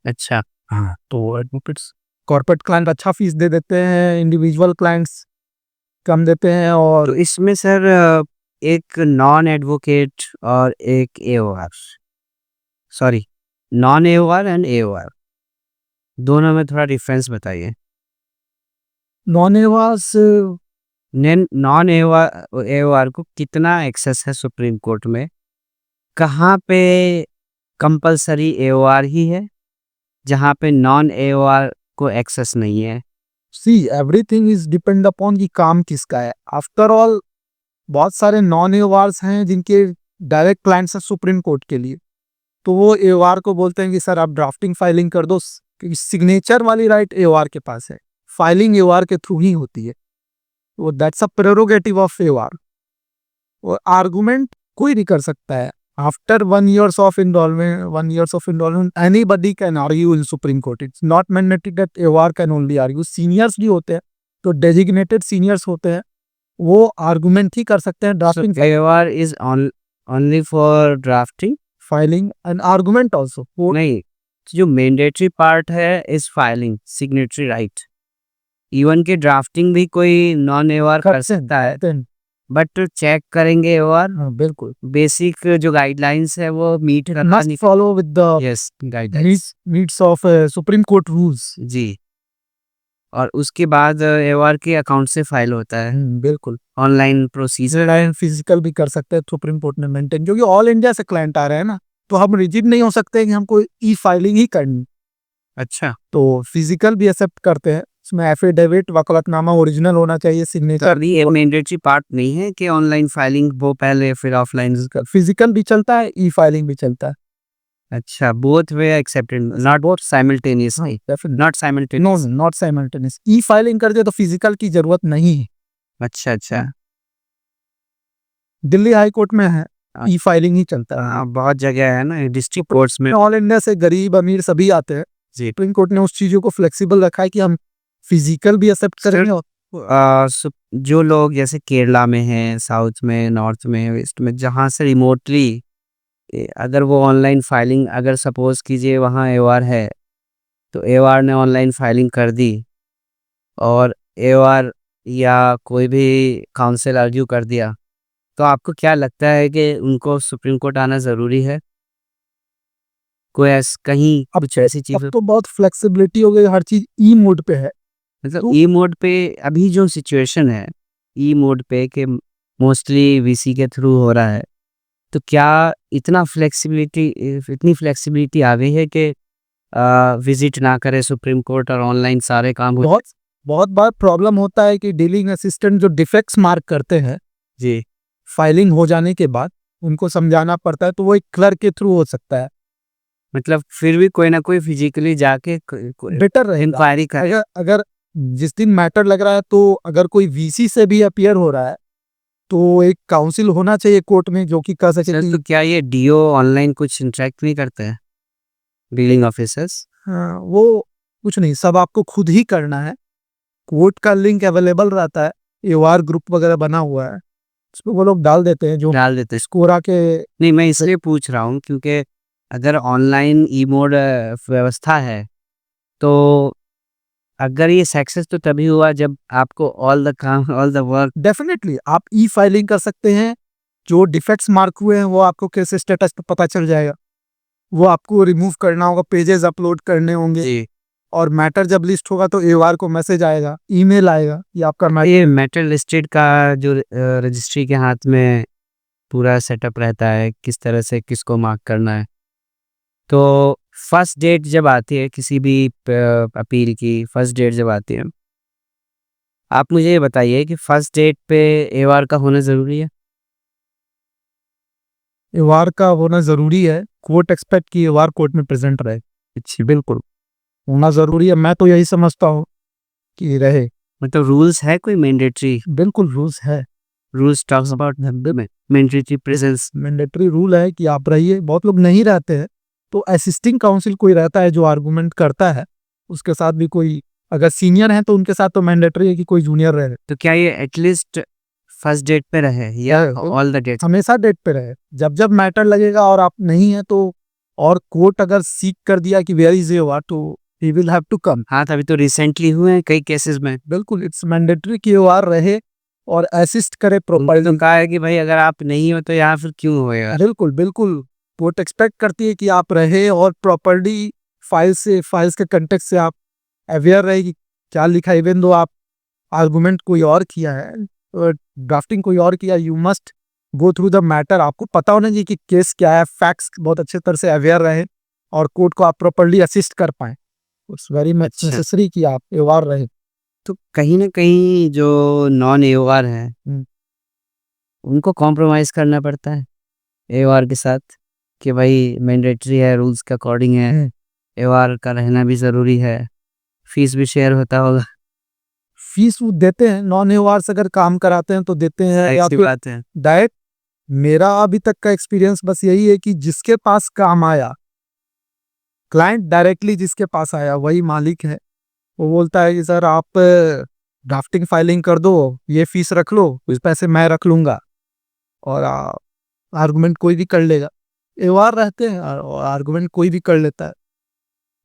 अच्छा, हाँ, तो एडवोकेट्स कॉर्पोरेट क्लाइंट अच्छा फीस दे देते हैं, इंडिविजुअल क्लाइंट्स कम देते हैं। और तो इसमें सर एक नॉन एडवोकेट और एक AOR, sorry, non AOR and AOR, दोनों में थोड़ा डिफरेंस बताइए। नॉन एवास नॉन एओआर को कितना एक्सेस है सुप्रीम कोर्ट में, कहाँ पे कंपलसरी एओआर ही है जहाँ पे नॉन एओआर को एक्सेस नहीं है? See everything is depend upon कि काम किसका है। आफ्टर ऑल बहुत सारे नॉन एवार्स हैं जिनके डायरेक्ट क्लाइंट्स हैं सुप्रीम कोर्ट के लिए, तो वो एवार को बोलते हैं कि सर आप ड्राफ्टिंग फाइलिंग कर दो, क्योंकि सिग्नेचर वाली राइट एवार के पास है, फाइलिंग एवार के थ्रू ही होती है। वो दैट्स अ प्रेरोगेटिव ऑफ एवार। वो आर्गुमेंट कोई भी कर सकता है। After 1 years of involvement, anybody can argue in Supreme Court. It's not mandatory that AOR can only argue. Seniors भी होते हैं, तो designated seniors होते हैं, वो आर्गुमेंट ही कर सकते हैं। Drafting AOR is only for drafting, filing and argument also. नहीं, जो मैंडेटरी पार्ट है is filing signatory right. Even के ड्राफ्टिंग भी कोई नॉन एओआर कर सकता है, बट चेक करेंगे एओआर। बिल्कुल बेसिक जो गाइडलाइंस है वो meet must follow with the yes guidelines needs of Supreme Court rules। जी। और उसके बाद एओआर के अकाउंट से फाइल होता है, बिल्कुल ऑनलाइन प्रोसीजर। एंड फिजिकल भी कर सकते हैं सुप्रीम कोर्ट ने मेंटेन, क्योंकि ऑल इंडिया से क्लाइंट आ रहे हैं ना, तो हम रिजिड नहीं हो सकते कि हमको ई फाइलिंग ही करनी। अच्छा, तो फिजिकल भी एक्सेप्ट करते हैं, उसमें एफिडेविट वकालतनामा ओरिजिनल होना चाहिए, सिग्नेचर। अभी ये मैंडेटरी पार्ट नहीं है कि ऑनलाइन फाइलिंग वो पहले फिर ऑफलाइन? फिजिकल भी चलता है, ई फाइलिंग भी चलता है। अच्छा, both way accepted, not both simultaneously, not simultaneous. No not simultaneous. E filing कर दे तो फिजिकल की जरूरत नहीं है। अच्छा अच्छा, दिल्ली हाई कोर्ट में है, ई फाइलिंग ही चलता है। बहुत जगह है ना डिस्ट्रिक्ट कोर्ट्स में। ऑल इंडिया से गरीब अमीर सभी आते हैं। जी। सुप्रीम कोर्ट ने उस चीजों को फ्लेक्सिबल रखा है कि हम फिजिकल भी एक्सेप्ट करेंगे। जो लोग जैसे केरला में हैं, साउथ में, नॉर्थ में, वेस्ट में, जहाँ से रिमोटली अगर वो ऑनलाइन फाइलिंग, अगर सपोज कीजिए वहाँ एओआर है, तो एओआर ने ऑनलाइन फाइलिंग कर दी और एओआर या कोई भी काउंसिल आर्ग्यू कर दिया, तो आपको क्या लगता है कि उनको सुप्रीम कोर्ट आना ज़रूरी है? कोई कहीं कुछ ऐसी चीज़ अब तो बहुत फ्लेक्सिबिलिटी हो गई, हर चीज ई मोड पे है। मतलब ई मोड पे अभी जो सिचुएशन है, ई मोड पे कि मोस्टली वीसी के थ्रू हो रहा है, तो क्या इतनी फ्लेक्सिबिलिटी आ गई है कि विजिट ना करे सुप्रीम कोर्ट और ऑनलाइन सारे काम हो? बहुत बार प्रॉब्लम होता है कि डीलिंग असिस्टेंट जो डिफेक्ट्स मार्क करते हैं जी, फाइलिंग हो जाने के बाद उनको समझाना पड़ता है, तो वो एक क्लर्क के थ्रू हो सकता है। मतलब फिर भी कोई ना कोई फिजिकली जाके बेटर रहेगा इंक्वायरी कर। अगर जिस दिन मैटर लग रहा है, तो अगर कोई वीसी से भी अपीयर हो रहा है, तो एक काउंसिल होना चाहिए कोर्ट में जो कि कह सके सर, कि तो क्या ये डीओ ऑनलाइन कुछ इंटरेक्ट नहीं करते हैं, डीलिंग ऑफिसर्स? हाँ, वो कुछ नहीं, सब आपको खुद ही करना है। कोर्ट का लिंक अवेलेबल रहता है, एओआर ग्रुप वगैरह बना हुआ है, उसमें वो लोग डाल देते हैं जो डाल देते हैं। स्कोरा के। नहीं, मैं इसलिए पूछ रहा हूँ क्योंकि अगर ऑनलाइन ई मोड व्यवस्था है, तो अगर ये सक्सेस तो तभी हुआ जब आपको ऑल द वर्क। डेफिनेटली आप ई फाइलिंग कर सकते हैं, जो डिफेक्ट्स मार्क हुए हैं वो आपको केस स्टेटस पे पता चल जाएगा, वो आपको रिमूव करना होगा, पेजेस अपलोड करने होंगे। जी, और मैटर जब लिस्ट होगा तो एओआर को मैसेज आएगा, ईमेल आएगा कि आपका ये मैटर लिस्टेड का जो रजिस्ट्री के हाथ में पूरा सेटअप रहता है, किस तरह से किसको मार्क करना है। तो फर्स्ट डेट जब आती है किसी भी अपील की, फर्स्ट डेट जब आती है, आप मुझे ये बताइए कि फर्स्ट डेट पे एओआर का होना ज़रूरी है? एओआर का होना जरूरी है। कोर्ट एक्सपेक्ट की एओआर कोर्ट में प्रेजेंट रहे। अच्छी, बिल्कुल होना जरूरी है, मैं तो यही समझता हूँ कि रहे। मतलब रूल्स है कोई मैंडेटरी? बिल्कुल रूल्स है, rules talks about mandatory presence. Mandatory rule है कि आप रहिए। बहुत लोग नहीं रहते हैं, तो असिस्टिंग काउंसिल कोई रहता है जो आर्गुमेंट करता है, उसके साथ भी कोई अगर सीनियर है तो उनके साथ तो मैंडेटरी है कि कोई जूनियर रहे। तो क्या ये एटलीस्ट फर्स्ट डेट पे रहे या ऑल द डेट? हमेशा डेट पे रहे, जब जब मैटर लगेगा और आप नहीं है तो, और कोर्ट अगर सीक कर दिया कि वेयर इज एओआर, तो he will have to come. हाँ, तभी तो रिसेंटली हुए हैं कई केसेस में। बिल्कुल, इट्स मैंडेटरी कि वो रहे और असिस्ट करे उन्होंने तो प्रॉपर्ली। कहा है कि भाई अगर आप नहीं हो तो यहाँ फिर क्यों होएगा? बिल्कुल, बिल्कुल। कोर्ट एक्सपेक्ट करती है कि आप रहे और प्रॉपर्ली फाइल्स के कंटेक्स्ट से आप अवेयर रहे कि क्या लिखा है। इवन दो आप आर्गुमेंट कोई और किया है, ड्राफ्टिंग कोई और किया, you must go through the matter. आपको पता होना चाहिए कि केस क्या है, फैक्ट्स बहुत अच्छे तरह से अवेयर रहे और कोर्ट को आप प्रॉपर्ली असिस्ट कर पाएँ। इट्स वेरी मच अच्छा। नेसेसरी कि आप अवेयर रहे। तो कहीं न कहीं जो नॉन एओआर हैं, हुँ। उनको कॉम्प्रोमाइज़ करना पड़ता है एओआर के साथ कि भाई मैंडेटरी है, रूल्स के अकॉर्डिंग है, हुँ। एओआर का रहना भी ज़रूरी है, फीस भी शेयर होता होगा। फीस वो देते हैं, नॉन एवार्स अगर काम कराते हैं तो देते हैं, या ज़ाहिर-सी फिर बात है। डायरेक्ट। मेरा अभी तक का एक्सपीरियंस बस यही है कि जिसके पास काम आया, क्लाइंट डायरेक्टली जिसके पास आया वही मालिक है। वो बोलता है कि सर आप ड्राफ्टिंग फाइलिंग कर दो, ये फीस रख लो, कुछ पैसे मैं रख लूँगा और आर्गुमेंट कोई भी कर लेगा। एवार रहते हैं और आर्गुमेंट कोई भी कर लेता है।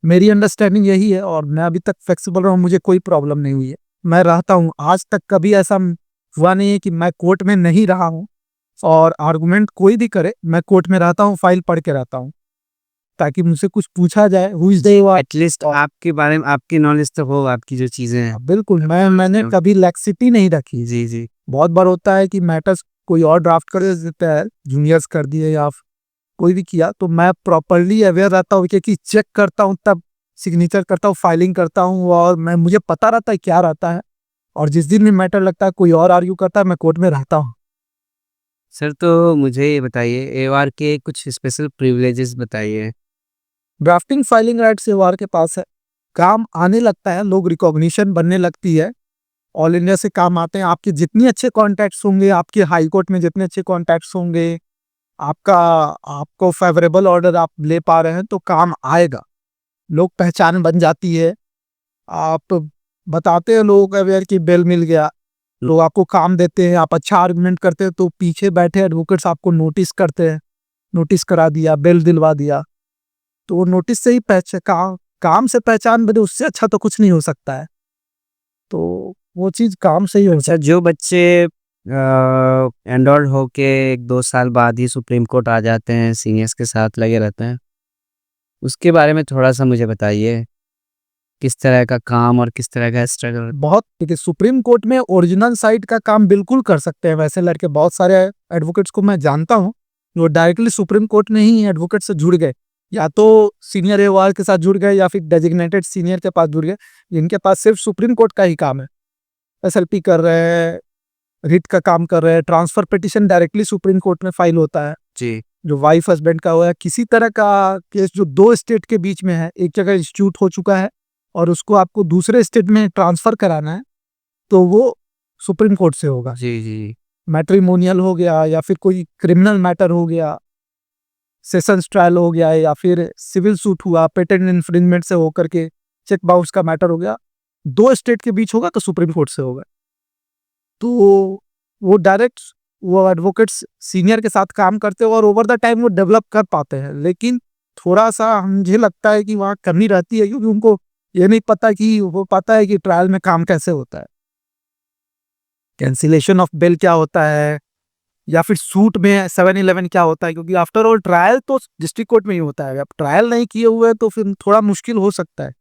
मेरी अंडरस्टैंडिंग यही है और मैं अभी तक फ्लेक्सिबल रहा हूँ, मुझे कोई प्रॉब्लम नहीं हुई है। मैं रहता हूँ, आज तक कभी ऐसा हुआ नहीं है कि मैं कोर्ट में नहीं रहा हूँ और आर्गुमेंट कोई भी करे, मैं कोर्ट में रहता हूँ, फाइल पढ़ के रहता हूँ, ताकि मुझसे कुछ पूछा जाए, हु इज़ द एवार। एटलीस्ट आपके बारे में आपकी नॉलेज तो हो, आपकी जो चीज़ें हैं। बिल्कुल, मैंने कभी लैक्सिटी नहीं रखी। जी, जी। बहुत बार होता है कि मैटर्स कोई और ड्राफ्ट कर देता है, जूनियर्स कर दिए या कोई भी किया, तो मैं प्रॉपर्ली अवेयर रहता हूँ क्योंकि चेक करता हूँ, तब सिग्नेचर करता हूँ, फाइलिंग करता हूँ और मुझे पता रहता है क्या रहता है। और जिस दिन भी मैटर लगता है कोई और आर्ग्यू करता है, मैं कोर्ट में रहता हूँ। सर तो मुझे ये बताइए एओआर के कुछ स्पेशल प्रिविलेजेस बताइए? ड्राफ्टिंग फाइलिंग राइट सेवार के पास है। काम आने लगता है, लोग रिकॉग्निशन बनने लगती है। ऑल इंडिया से काम आते हैं। आपके जितने अच्छे कॉन्टैक्ट्स होंगे, आपके हाई कोर्ट में जितने अच्छे कॉन्टैक्ट्स होंगे, आपका आपको फेवरेबल ऑर्डर आप ले पा रहे हैं, तो काम आएगा। लोग पहचान बन जाती है। आप बताते हैं लोगों को अवेयर कि बेल मिल गया, लोग आपको काम देते हैं, आप अच्छा आर्गुमेंट करते हैं, तो पीछे बैठे एडवोकेट्स आपको नोटिस करते हैं, नोटिस करा दिया, बेल दिलवा दिया। तो वो नोटिस से ही काम से पहचान बने, उससे अच्छा तो कुछ नहीं हो सकता है। तो वो चीज़ काम से ही हो अच्छा, जो बच्चे एनरोल्ड होके 1-2 साल बाद ही सुप्रीम कोर्ट आ जाते हैं, सीनियर्स के साथ लगे रहते हैं, उसके बारे में थोड़ा-सा मुझे बताइए? किस तरह का काम और किस तरह का स्ट्रगल? बहुत, देखिए सुप्रीम कोर्ट में ओरिजिनल साइड का काम बिल्कुल कर सकते हैं वैसे लड़के। बहुत सारे एडवोकेट्स को मैं जानता हूँ, वो डायरेक्टली सुप्रीम कोर्ट में ही एडवोकेट से जुड़ गए, या तो सीनियर एवार के साथ जुड़ गए या फिर डेजिग्नेटेड सीनियर के पास जुड़ गए, जिनके पास सिर्फ सुप्रीम कोर्ट का ही काम है। एसएलपी कर रहे हैं, रिट का काम कर रहे हैं, transfer petition directly supreme court में फाइल होता है। जी। जो वाइफ हस्बैंड का हुआ है, किसी तरह का केस जो दो स्टेट के बीच में है, एक जगह इंस्टीट्यूट हो चुका है और उसको आपको दूसरे स्टेट में ट्रांसफर कराना है, तो वो सुप्रीम कोर्ट से होगा। जी, जी। मैट्रिमोनियल हो गया या फिर कोई क्रिमिनल मैटर हो गया, सेशंस ट्रायल हो गया, या फिर सिविल सूट हुआ, पेटेंट इन्फ्रिंजमेंट से होकर के चेक बाउंस का मैटर हो गया, दो स्टेट के बीच होगा तो सुप्रीम कोर्ट से होगा। तो वो डायरेक्ट वो एडवोकेट्स सीनियर के साथ काम करते हैं और ओवर द टाइम वो डेवलप कर पाते हैं। लेकिन थोड़ा-सा मुझे लगता है कि वहाँ कमी रहती है, क्योंकि उनको ये नहीं पता कि वो पता है कि ट्रायल में काम कैसे होता है। कैंसिलेशन ऑफ बेल क्या होता है, या फिर सूट में 7-11 क्या होता है, क्योंकि आफ्टर ऑल ट्रायल तो डिस्ट्रिक्ट कोर्ट में ही होता है। अब ट्रायल नहीं किए हुए तो फिर थोड़ा मुश्किल हो सकता है।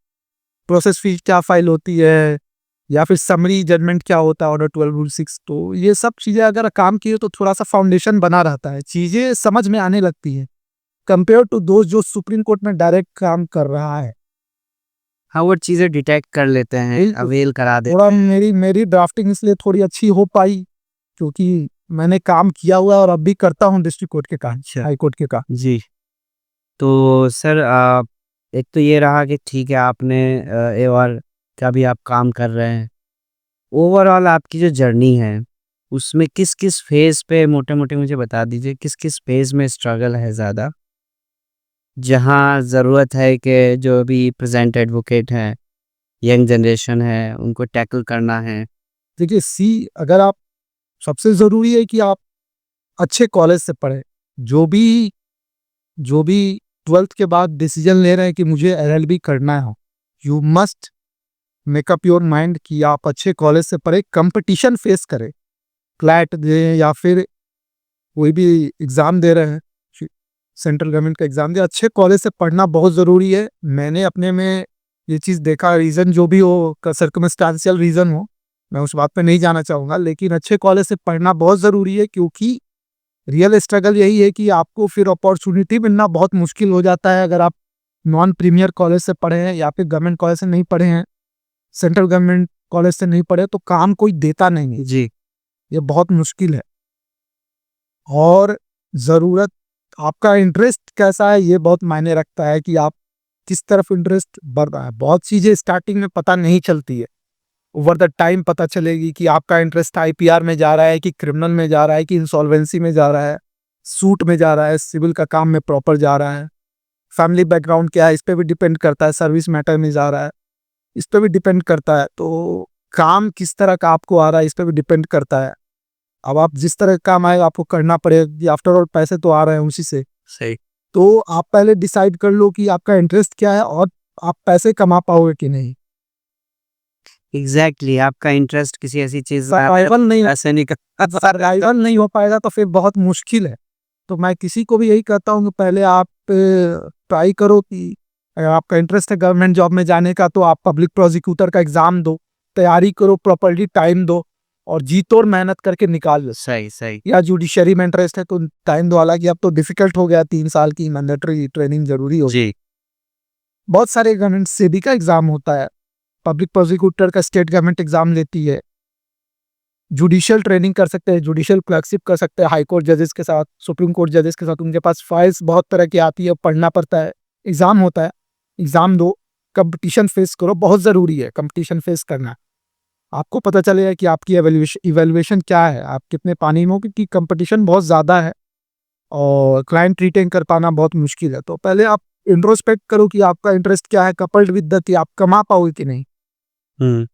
प्रोसेस फीस क्या फाइल होती है, या फिर समरी जजमेंट क्या होता है, ऑर्डर 12 रूल 6। तो ये सब चीज़ें अगर काम किए तो थोड़ा-सा फाउंडेशन बना रहता है, चीज़ें समझ में आने लगती हैं, कंपेयर टू दोज़ जो सुप्रीम कोर्ट में डायरेक्ट काम कर रहा है। हाँ, वो चीज़ें डिटेक्ट कर लेते हैं, बिल्कुल। अवेल करा देते थोड़ा हैं। मेरी ड्राफ्टिंग इसलिए थोड़ी अच्छी हो पाई, क्योंकि मैंने काम किया हुआ है और अब भी करता हूँ डिस्ट्रिक्ट कोर्ट के काम, अच्छा। हाई कोर्ट के काम। जी। तो सर एक तो ये रहा कि ठीक है आपने एओआर का भी आप काम कर रहे हैं। ओवरऑल आपकी जो जर्नी है, उसमें किस-किस फ़ेज़ पे मोटे-मोटे मुझे बता दीजिए, किस-किस फ़ेज़ में स्ट्रगल है ज़्यादा? जहाँ ज़रूरत है कि जो अभी प्रेज़ेंट एडवोकेट हैं, यंग जनरेशन है, उनको टैकल करना है। देखिए अगर आप, सबसे ज़रूरी है कि आप अच्छे कॉलेज से पढ़ें। जो भी जो भी 12th के बाद डिसीजन ले रहे हैं कि मुझे एलएलबी करना है, you must make up your mind कि आप अच्छे कॉलेज से पढ़े, कंपटीशन फेस करें, क्लैट दें या फिर कोई भी एग्ज़ाम दे रहे हैं, सेंट्रल गवर्नमेंट का एग्ज़ाम दे, अच्छे कॉलेज से पढ़ना बहुत ज़रूरी है। मैंने अपने में ये चीज़ देखा, रीज़न जो भी हो, सर्कमस्टेंशियल रीज़न हो, मैं उस बात पे नहीं जाना चाहूँगा, लेकिन अच्छे कॉलेज से पढ़ना बहुत ज़रूरी है, क्योंकि रियल स्ट्रगल यही है कि आपको फिर अपॉर्चुनिटी मिलना बहुत मुश्किल हो जाता है अगर आप नॉन प्रीमियर कॉलेज से पढ़े हैं या फिर गवर्नमेंट कॉलेज से नहीं पढ़े हैं, सेंट्रल गवर्नमेंट कॉलेज से नहीं पढ़े, तो काम कोई देता नहीं है। जी, ये बहुत मुश्किल है। और ज़रूरत, आपका इंटरेस्ट कैसा है, ये बहुत मायने रखता है कि आप किस तरफ इंटरेस्ट बढ़ रहा है। बहुत चीज़ें स्टार्टिंग में पता नहीं चलती है, ओवर द टाइम पता चलेगी कि आपका इंटरेस्ट आईपीआर में जा रहा है कि क्रिमिनल में जा रहा है कि इंसॉल्वेंसी में जा रहा है, सूट में जा रहा है, सिविल का काम में प्रॉपर जा रहा है, फैमिली बैकग्राउंड क्या है इस पे भी डिपेंड करता है, सर्विस मैटर में जा रहा है इस पे भी डिपेंड करता है। तो काम किस तरह का आपको आ रहा है इस पे भी डिपेंड करता है। अब आप जिस तरह का काम आएगा आपको करना पड़ेगा, आफ्टर ऑल पैसे तो आ रहे हैं उसी से। सही। तो आप पहले डिसाइड कर लो कि आपका इंटरेस्ट क्या है और आप पैसे कमा पाओगे कि नहीं। एग्ज़ैक्टली, आपका इंटरेस्ट किसी ऐसी चीज़ में सर्वाइवल नहीं ऐसे नहीं सर्वाइवल नहीं हो पाएगा तो फिर बहुत मुश्किल है। तो मैं किसी को भी यही कहता हूँ कि पहले आप ट्राई करो कि अगर आपका इंटरेस्ट है गवर्नमेंट जॉब में जाने का तो आप पब्लिक प्रोसिक्यूटर का एग्ज़ाम दो, तैयारी करो, प्रॉपर्ली टाइम दो और जी तोड़ मेहनत करके निकाल लो। सही, सही। या जुडिशरी में इंटरेस्ट है तो टाइम दो, हालाँकि अब तो डिफ़िकल्ट हो गया, 3 साल की मैंडेटरी ट्रेनिंग ज़रूरी हो। जी, बहुत सारे गवर्नमेंट सेबी का एग्ज़ाम होता है, पब्लिक प्रोसिक्यूटर का स्टेट गवर्नमेंट एग्ज़ाम लेती है। जुडिशियल ट्रेनिंग कर सकते हैं, जुडिशियल क्लर्कशिप कर सकते हैं हाई कोर्ट जजेस के साथ, सुप्रीम कोर्ट जजेस के साथ। उनके पास फाइल्स बहुत तरह की आती है, पढ़ना पड़ता है, एग्ज़ाम होता है, एग्ज़ाम दो, कंपटीशन फेस करो, बहुत ज़रूरी है कंपटीशन फेस करना। आपको पता चलेगा कि आपकी इवैल्यूएशन क्या है, आप कितने पानी में हो, क्योंकि कंपटीशन बहुत ज़्यादा है और क्लाइंट रिटेन कर पाना बहुत मुश्किल है। तो पहले आप इंट्रोस्पेक्ट करो कि आपका इंटरेस्ट क्या है, कपल्ड विद द कि आप कमा पाओगे कि नहीं। हुँ,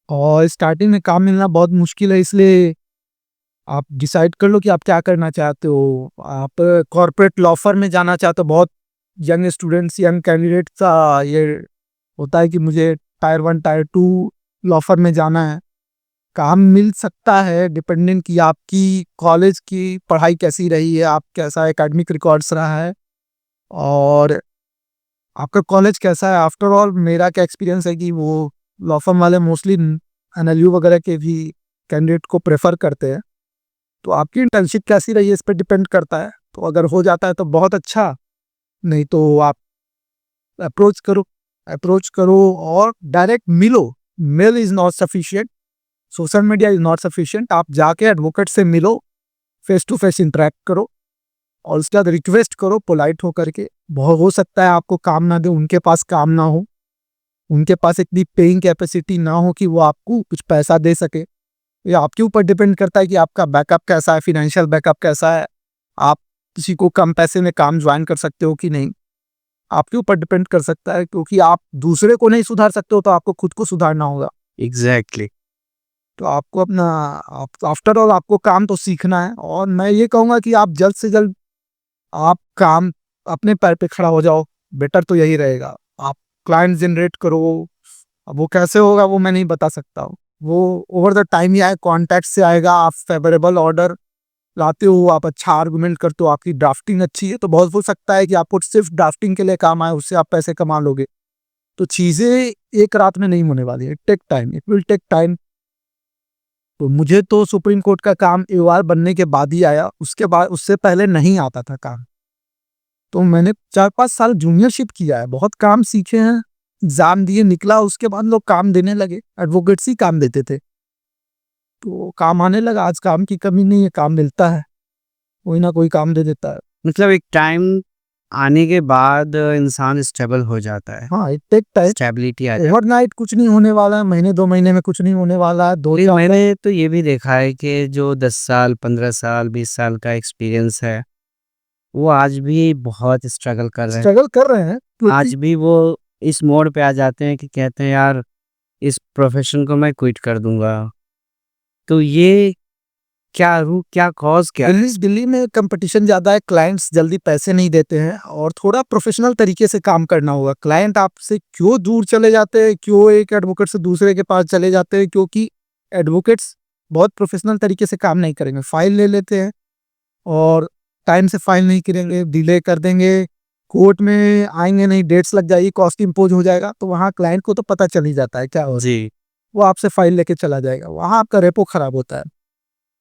और स्टार्टिंग में काम मिलना बहुत मुश्किल है, इसलिए आप डिसाइड कर लो कि आप क्या करना चाहते हो। आप कॉर्पोरेट लॉ फर्म में जाना चाहते हो, बहुत यंग स्टूडेंट्स, यंग कैंडिडेट्स का ये होता है कि मुझे टायर 1, टायर 2 लॉ फर्म में जाना है। काम मिल सकता है डिपेंडेंट कि आपकी कॉलेज की पढ़ाई कैसी रही है, आप कैसा एकेडमिक रिकॉर्ड्स रहा है और आपका कॉलेज कैसा है। आफ्टर ऑल मेरा क्या एक्सपीरियंस है कि वो लॉ फर्म वाले मोस्टली एनएलयू वगैरह के भी कैंडिडेट को प्रेफर करते हैं। तो आपकी इंटर्नशिप कैसी रही है इस पे डिपेंड करता है। तो अगर हो जाता है तो बहुत अच्छा, नहीं तो आप अप्रोच करो और डायरेक्ट मिलो। Mail is not sufficient, social media is not sufficient. आप जाके एडवोकेट से मिलो, फेस टू फेस इंटरैक्ट करो और उसके बाद रिक्वेस्ट करो पोलाइट होकर के। हो सकता है आपको काम ना दे, उनके पास काम ना हो, उनके पास इतनी पेइंग कैपेसिटी ना हो कि वो आपको कुछ पैसा दे सके। ये आपके ऊपर डिपेंड करता है कि आपका बैकअप कैसा है, फाइनेंशियल बैकअप कैसा है। आप किसी को कम पैसे में काम ज्वाइन कर सकते हो कि नहीं, आपके ऊपर डिपेंड कर सकता है, क्योंकि आप दूसरे को नहीं सुधार सकते हो तो आपको खुद को सुधारना होगा। एग्ज़ैक्टली। तो आपको अपना आफ्टर ऑल आपको काम तो सीखना है और मैं ये कहूँगा कि आप जल्द से जल्द आप काम अपने पैर पे खड़ा हो जाओ, बेटर तो यही रहेगा। आप क्लाइंट जनरेट करो, अब वो कैसे होगा वो मैं नहीं बता सकता हूँ। वो ओवर द टाइम ही आए, कॉन्टैक्ट से आएगा। आप फेवरेबल ऑर्डर लाते हो, आप अच्छा आर्गुमेंट करते हो, आपकी ड्राफ्टिंग अच्छी है, तो बहुत हो सकता है कि आपको सिर्फ ड्राफ्टिंग के लिए काम आए, उससे आप पैसे कमा लोगे। तो चीज़ें एक रात में नहीं होने वाली है, take time, it will take time. तो मुझे तो सुप्रीम कोर्ट का काम एओआर बनने के बाद ही आया, उसके बाद उससे पहले नहीं आता था काम। तो मैंने 4-5 साल जूनियरशिप किया है, बहुत काम सीखे हैं, एग्ज़ाम दिए, निकला, उसके बाद लोग काम देने लगे, एडवोकेट्स ही काम देते थे। तो काम आने लगा, आज काम की कमी नहीं है, काम मिलता है, कोई ना कोई काम दे देता है। मतलब एक टाइम आने के बाद इंसान स्टेबल हो जाता है, हाँ, इट टेक टाइम, स्टेबिलिटी आ जाती है। ओवरनाइट कुछ नहीं होने वाला है, महीने 2 महीने में कुछ नहीं होने वाला है, 2 लेकिन 4 मैंने तो ये भी देखा है कि जो 10 साल, 15 साल, 20 साल का एक्सपीरियंस है, वो आज भी बहुत स्ट्रगल कर रहे हैं। स्ट्रगल कर रहे हैं आज क्योंकि भी वो इस मोड़ पे आ जाते हैं कि कहते हैं यार इस प्रोफ़ेशन को मैं क्विट कर दूँगा। तो ये क्या कॉज क्या? दिल्ली में कंपटीशन ज़्यादा है, क्लाइंट्स जल्दी पैसे नहीं देते हैं और थोड़ा प्रोफेशनल तरीके से काम करना होगा। क्लाइंट आपसे क्यों दूर चले जाते हैं, क्यों एक एडवोकेट से दूसरे के पास चले जाते हैं, क्योंकि एडवोकेट्स बहुत प्रोफेशनल तरीके से काम नहीं करेंगे। फाइल ले लेते हैं और टाइम से फाइल नहीं करेंगे, डिले कर देंगे, कोर्ट में आएँगे नहीं, डेट्स लग जाएगी, कॉस्ट इम्पोज़ हो जाएगा, तो वहाँ क्लाइंट को तो पता चल ही जाता है क्या हो रहा है। जी। वो आपसे फाइल लेके चला जाएगा, वहाँ आपका रेपो खराब होता है।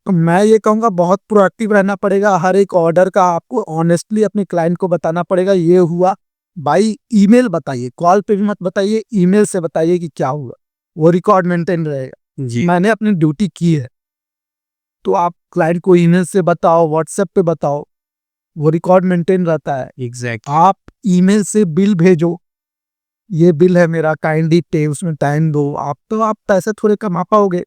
तो मैं ये कहूँगा बहुत प्रोएक्टिव रहना पड़ेगा, हर एक ऑर्डर का आपको ऑनेस्टली अपने क्लाइंट को बताना पड़ेगा, ये हुआ, बाय ईमेल बताइए, कॉल पे भी मत बताइए, ईमेल से बताइए कि क्या हुआ, वो रिकॉर्ड मेंटेन रहेगा। जी। मैंने अपनी ड्यूटी की है, तो आप क्लाइंट को ईमेल से बताओ, व्हाट्सएप पे बताओ, वो रिकॉर्ड मेंटेन रहता है। एग्ज़ैक्टली। आप ईमेल से बिल भेजो, ये बिल है मेरा, काइंडली पे, उसमें टाइम दो, आप पैसे थोड़े कमा पाओगे।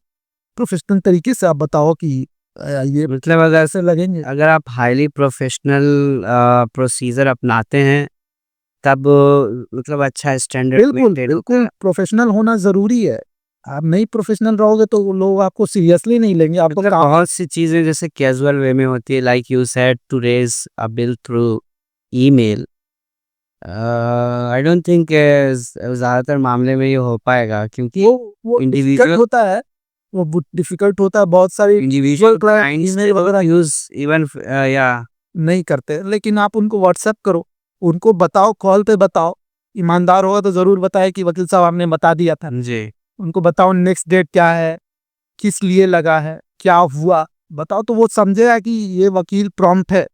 प्रोफेशनल तरीके से आप बताओ कि ये मतलब अगर पैसे लगेंगे। अगर आप हाईली प्रोफ़ेशनल प्रोसीजर अपनाते हैं, तब मतलब अच्छा स्टैंडर्ड बिल्कुल, मेंटेन होता बिल्कुल है। प्रोफेशनल होना ज़रूरी है। आप नहीं प्रोफेशनल रहोगे तो लोग आपको सीरियसली नहीं लेंगे, आपको मतलब काम बहुत सी चीज़ें जैसे कैज़ुअल वे में होती है, like you said to raise a bill through email. I don't think ज़्यादातर मामले में ये हो पाएगा, क्योंकि वो डिफ़िकल्ट इंडिविजुअल होता है, वो ब डिफ़िकल्ट होता है, बहुत सारी इंडिविजुअल क्लाइंट क्लाइंट्स ईमेल वगैरह यूज़ इवन या नहीं करते, लेकिन आप उनको व्हाट्सएप करो, उनको बताओ, कॉल पे बताओ, ईमानदार होगा तो ज़रूर बताए कि वकील साहब आपने बता दिया था। जी। उनको बताओ नेक्स्ट डेट क्या है, किस लिए लगा है, क्या हुआ, बताओ तो वो समझेगा कि ये वकील प्रॉम्प्ट है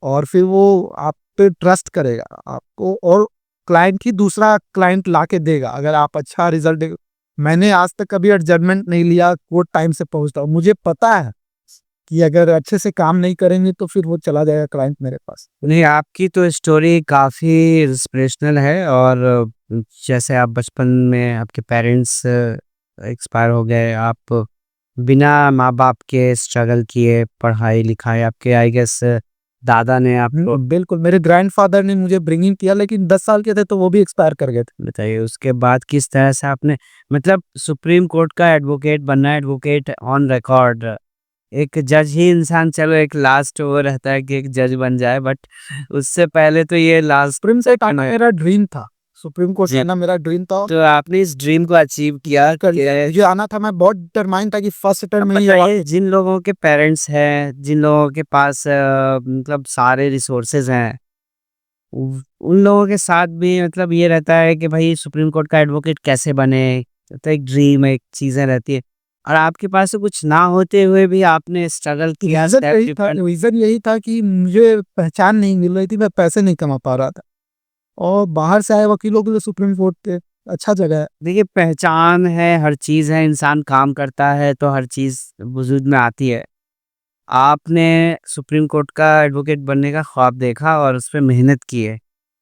और फिर वो आप पे ट्रस्ट करेगा आपको और क्लाइंट ही दूसरा क्लाइंट लाके देगा अगर आप अच्छा रिजल्ट दे। मैंने आज तक कभी एडजर्नमेंट नहीं लिया, कोर्ट टाइम से पहुंचता हूँ, मुझे पता है कि अगर अच्छे से काम नहीं करेंगे तो फिर वो चला जाएगा क्लाइंट मेरे पास। नहीं, आपकी तो स्टोरी काफ़ी इंस्पिरेशनल है, और जैसे आप बचपन में आपके पेरेंट्स एक्सपायर हो गए, आप बिना माँ-बाप के स्ट्रगल किए, पढ़ाई-लिखाई आपके आई गेस दादा ने आपको बिल्कुल, मेरे ग्रैंडफ़ादर ने मुझे ब्रिंगिंग किया लेकिन 10 साल के थे तो वो भी एक्सपायर कर गए थे। बताइए उसके बाद किस तरह से आपने मतलब सुप्रीम कोर्ट का एडवोकेट बनना है, एडवोकेट ऑन रिकॉर्ड, एक जज ही इंसान, चलो एक लास्ट वो रहता है कि एक जज बन जाए, बट उससे पहले तो ये लास्ट सुप्रीम कोर्ट आना मेरा ड्रीम था। सुप्रीम कोर्ट जी। आना मेरा ड्रीम था। तो आपने इस ड्रीम को अचीव किया मुझे आना था, मैं बहुत डिटरमाइंड था कि फर्स्ट अब अटेम्प्ट में ही बताइए, जिन लोगों के पेरेंट्स हैं, जिन लोगों के पास मतलब सारे रिसोर्सेज हैं, उन लोगों के साथ भी मतलब ये रहता है कि भाई सुप्रीम कोर्ट का एडवोकेट कैसे बने, तो एक ड्रीम, एक चीज़ें रहती है, और आपके पास तो कुछ ना होते हुए भी आपने स्ट्रगल किया, स्टेप डिफरेंट। रीज़न यही था कि मुझे पहचान नहीं मिल रही थी, मैं पैसे नहीं कमा पा रहा था और बाहर से आए वकीलों के लिए सुप्रीम कोर्ट थे, अच्छा जगह है। देखिए, पहचान है, हर चीज़ है, इंसान काम करता है तो हर चीज़ वजूद में आती है। आपने सुप्रीम कोर्ट का एडवोकेट बनने का ख्वाब देखा और उस पे मेहनत की है,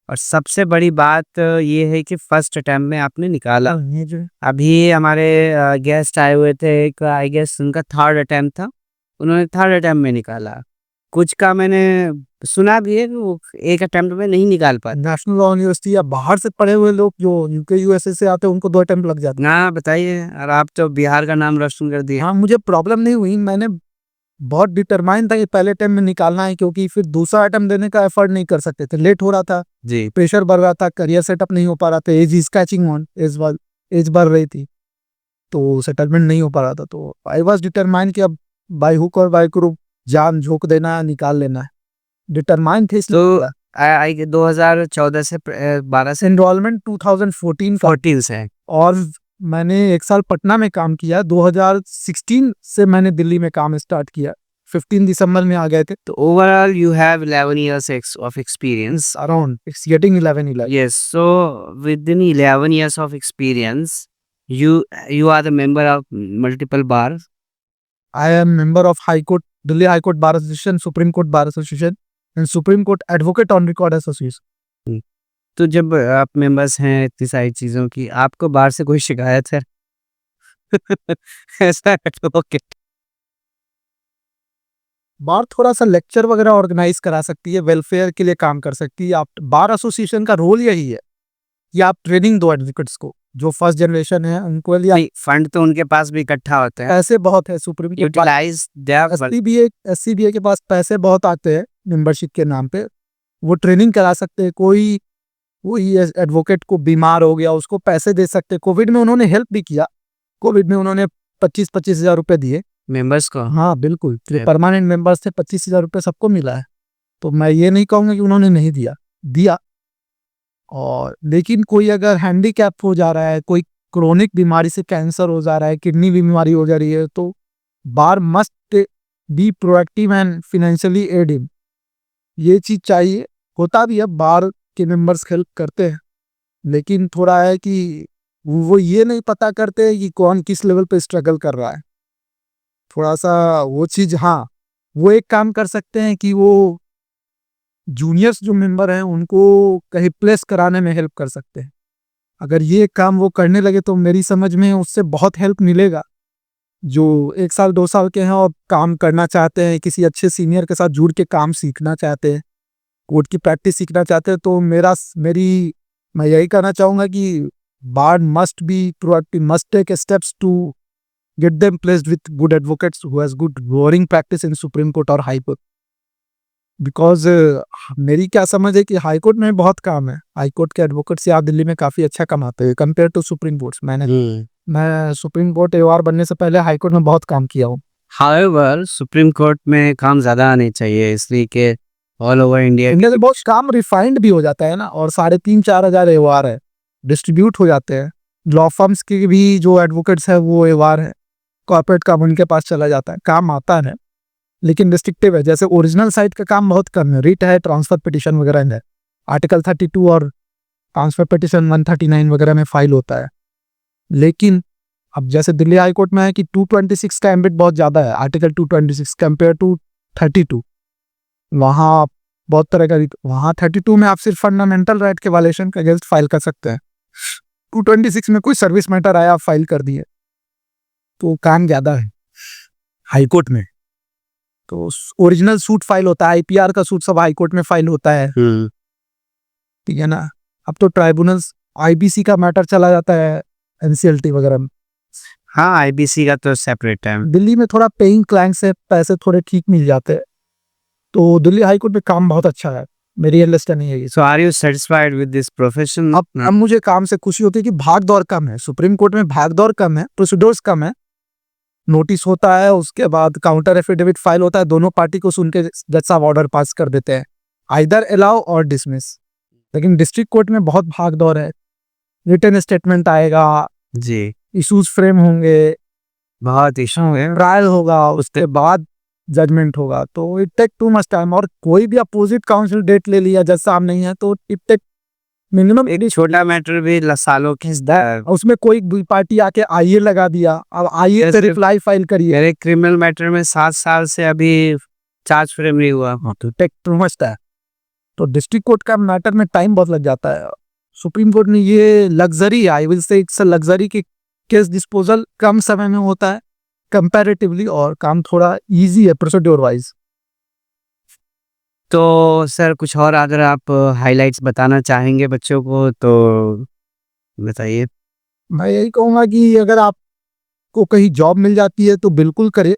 और सबसे बड़ी बात ये है कि फर्स्ट अटेम्प्ट में आपने निकाला। ये जो अभी हमारे गेस्ट आए हुए थे, एक आई गेस उनका थर्ड अटेम्प्ट था, उन्होंने थर्ड अटेम्प्ट में निकाला। कुछ का मैंने सुना भी है कि वो एक अटेम्प्ट में नहीं निकाल पाते। नेशनल लॉ यूनिवर्सिटी या बाहर से पढ़े हुए लोग जो यूके यूएसए से आते हैं उनको 2 अटेम्प्ट लग जाते हैं। ना बताइए, और आप तो बिहार का नाम रोशन कर दिए। हाँ, मुझे प्रॉब्लम नहीं हुई, मैंने बहुत डिटरमाइंड था कि पहले अटेम्प्ट में निकालना है क्योंकि फिर दूसरा अटेम्प्ट देने का एफर्ट नहीं कर सकते थे, लेट हो रहा था, जी। प्रेशर बढ़ रहा था, करियर सेटअप नहीं हो पा रहा था, age is catching on, age बढ़ रही थी, तो सेटलमेंट नहीं हो पा रहा था, तो आई वाज डिटरमाइंड कि अब बाय हुक और बाय क्रुक जान झोंक देना है, निकाल लेना है, डिटरमाइंड थे तो इसलिए। आई 2014 से 12 से एनरोलमेंट 2014 का 14 से है। और मैंने 1 साल पटना में काम किया, 2016 से मैंने दिल्ली में काम स्टार्ट किया, 15 दिसंबर में आ गए थे। तो overall you have 11 years of experience. Around its getting 11. Yes, so within 11 years of experience, you are the member of multiple bars. I am member of High Court, Delhi High Court Bar Association, Supreme Court Bar Association and Supreme Court Advocate on Record Association. हम्म, तो जब आप members हैं इतनी सारी चीज़ों की, आपको बाहर से कोई शिकायत है? ऐसा है, ओके। बार थोड़ा सा लेक्चर वगैरह ऑर्गेनाइज करा सकती है, वेलफेयर के लिए काम कर सकती है। आप बार एसोसिएशन का रोल यही है कि आप ट्रेनिंग दो एडवोकेट्स को, जो फर्स्ट जनरेशन है उनको लिए नहीं, फंड तो उनके पास भी इकट्ठा होते हैं, पैसे बहुत है सुप्रीम के पास। यूटिलाइज देयर SCBA के पास पैसे बहुत आते हैं मेंबरशिप के नाम पे। वो ट्रेनिंग करा सकते हैं, कोई एडवोकेट को बीमार हो गया उसको पैसे दे सकते हैं। कोविड में उन्होंने हेल्प भी किया, कोविड में उन्होंने 25-25 हजार रुपए दिए मेंबर्स को। हाँ बिल्कुल, जो परमानेंट मेंबर्स थे 25 हजार रुपये सबको मिला है। तो मैं ये नहीं कहूँगा कि उन्होंने नहीं दिया। और लेकिन कोई अगर हैंडीकैप हो जा रहा है, कोई क्रोनिक बीमारी से कैंसर हो जा रहा है, किडनी बीमारी हो जा रही है, तो bar must be proactive and financially aid him. ये चीज़ चाहिए, होता भी है, बार के मेंबर्स हेल्प करते हैं, लेकिन थोड़ा है कि वो ये नहीं पता करते कि कौन किस लेवल पे स्ट्रगल कर रहा है। थोड़ा सा वो चीज़, हाँ वो एक काम कर सकते हैं कि वो जूनियर्स जो मेंबर हैं उनको कहीं प्लेस कराने में हेल्प कर सकते हैं। अगर ये काम वो करने लगे तो मेरी समझ में उससे बहुत हेल्प मिलेगा। जो 1 साल 2 साल के हैं और काम करना चाहते हैं, किसी अच्छे सीनियर के साथ जुड़ के काम सीखना चाहते हैं, कोर्ट की प्रैक्टिस सीखना चाहते हैं, तो मैं यही कहना चाहूँगा कि bar must be proactive, must take steps to get them placed with good advocates who has good lawyering practice in supreme court और हाई कोर्ट। बिकॉज मेरी क्या समझ है कि हाई कोर्ट में बहुत काम है, हाई कोर्ट के एडवोकेट से आप दिल्ली में काफ़ी अच्छा कमाते हैं कंपेयर टू सुप्रीम कोर्ट। मैं सुप्रीम कोर्ट AOR बनने से पहले हाई कोर्ट में बहुत काम किया हूँ। हाउएवर सुप्रीम कोर्ट में काम ज़्यादा आने चाहिए, इसलिए कि ऑल ओवर इंडिया से बहुत काम रिफाइंड भी हो जाता है ना, और 3,500-4 हजार AOR है, डिस्ट्रीब्यूट हो जाते हैं। लॉ फर्म्स के भी जो एडवोकेट्स है वो AOR है, कॉर्पोरेट काम उनके पास चला जाता है, काम आता है लेकिन रिस्ट्रिक्टिव है। जैसे ओरिजिनल साइट का काम बहुत कम है, रिट है, ट्रांसफर पिटिशन वगैरह है, आर्टिकल 32 और ट्रांसफर पिटिशन 139 वगैरह में फाइल होता है। लेकिन अब जैसे दिल्ली हाई कोर्ट में है कि 226 का एम्बिट बहुत ज़्यादा है, आर्टिकल 226 कंपेयर टू 32। वहाँ बहुत तरह का, वहाँ 32 में आप सिर्फ फंडामेंटल राइट के वायलेशन के अगेंस्ट फाइल कर सकते हैं, 226 में कोई सर्विस मैटर आया आप फाइल कर दिए, तो काम ज़्यादा है हाई कोर्ट में। तो ओरिजिनल सूट फाइल होता है, IPR का सूट सब हाई कोर्ट में फाइल होता है, ठीक है ना। अब तो ट्राइब्यूनल्स IBC का मैटर चला जाता है NCLT वगैरह में। हाँ, IBC का तो सेपरेट है। दिल्ली में थोड़ा पेइंग क्लाइंट से पैसे थोड़े ठीक मिल जाते हैं, तो दिल्ली हाई कोर्ट में काम बहुत अच्छा है, मेरी अंडरस्टैंडिंग है। So are you satisfied with this profession? अब मुझे काम से खुशी होती है कि भाग दौड़ कम है, सुप्रीम कोर्ट में भाग दौड़ कम है, प्रोसीड्योर्स कम है, नोटिस होता है, उसके बाद काउंटर एफिडेविट फाइल होता है, दोनों पार्टी को सुन के जज साहब ऑर्डर पास कर देते हैं, आइदर अलाउ और डिसमिस। लेकिन डिस्ट्रिक्ट कोर्ट में बहुत भाग दौड़ है, रिटन स्टेटमेंट आएगा जी, इश्यूज फ्रेम होंगे, बहुत इशू है, ट्रायल होगा, उसके बाद जजमेंट होगा, तो it take too much time. और कोई भी अपोजिट काउंसिल डेट ले लिया, जज साहब नहीं है, तो इट टेक मिनिमम एक छोटा मैटर भी सालों खींचता है। उसमें कोई पार्टी आके IA लगा दिया, अब IA से रिप्लाई फाइल करिए। मेरे क्रिमिनल मैटर में 7 साल से अभी चार्ज फ्रेम नहीं हुआ, तो टेक टू मच है। तो डिस्ट्रिक्ट कोर्ट का मैटर में टाइम बहुत लग जाता है। सुप्रीम कोर्ट ने ये luxury, I will say it's a luxury कि केस डिस्पोजल कम समय में होता है कंपैरेटिवली, और काम थोड़ा इजी है प्रोसीड्योर वाइज। तो सर कुछ और अगर आप हाइलाइट्स बताना चाहेंगे बच्चों को तो बताइए। मैं यही कहूँगा कि अगर आपको कहीं जॉब मिल जाती है तो बिल्कुल करे।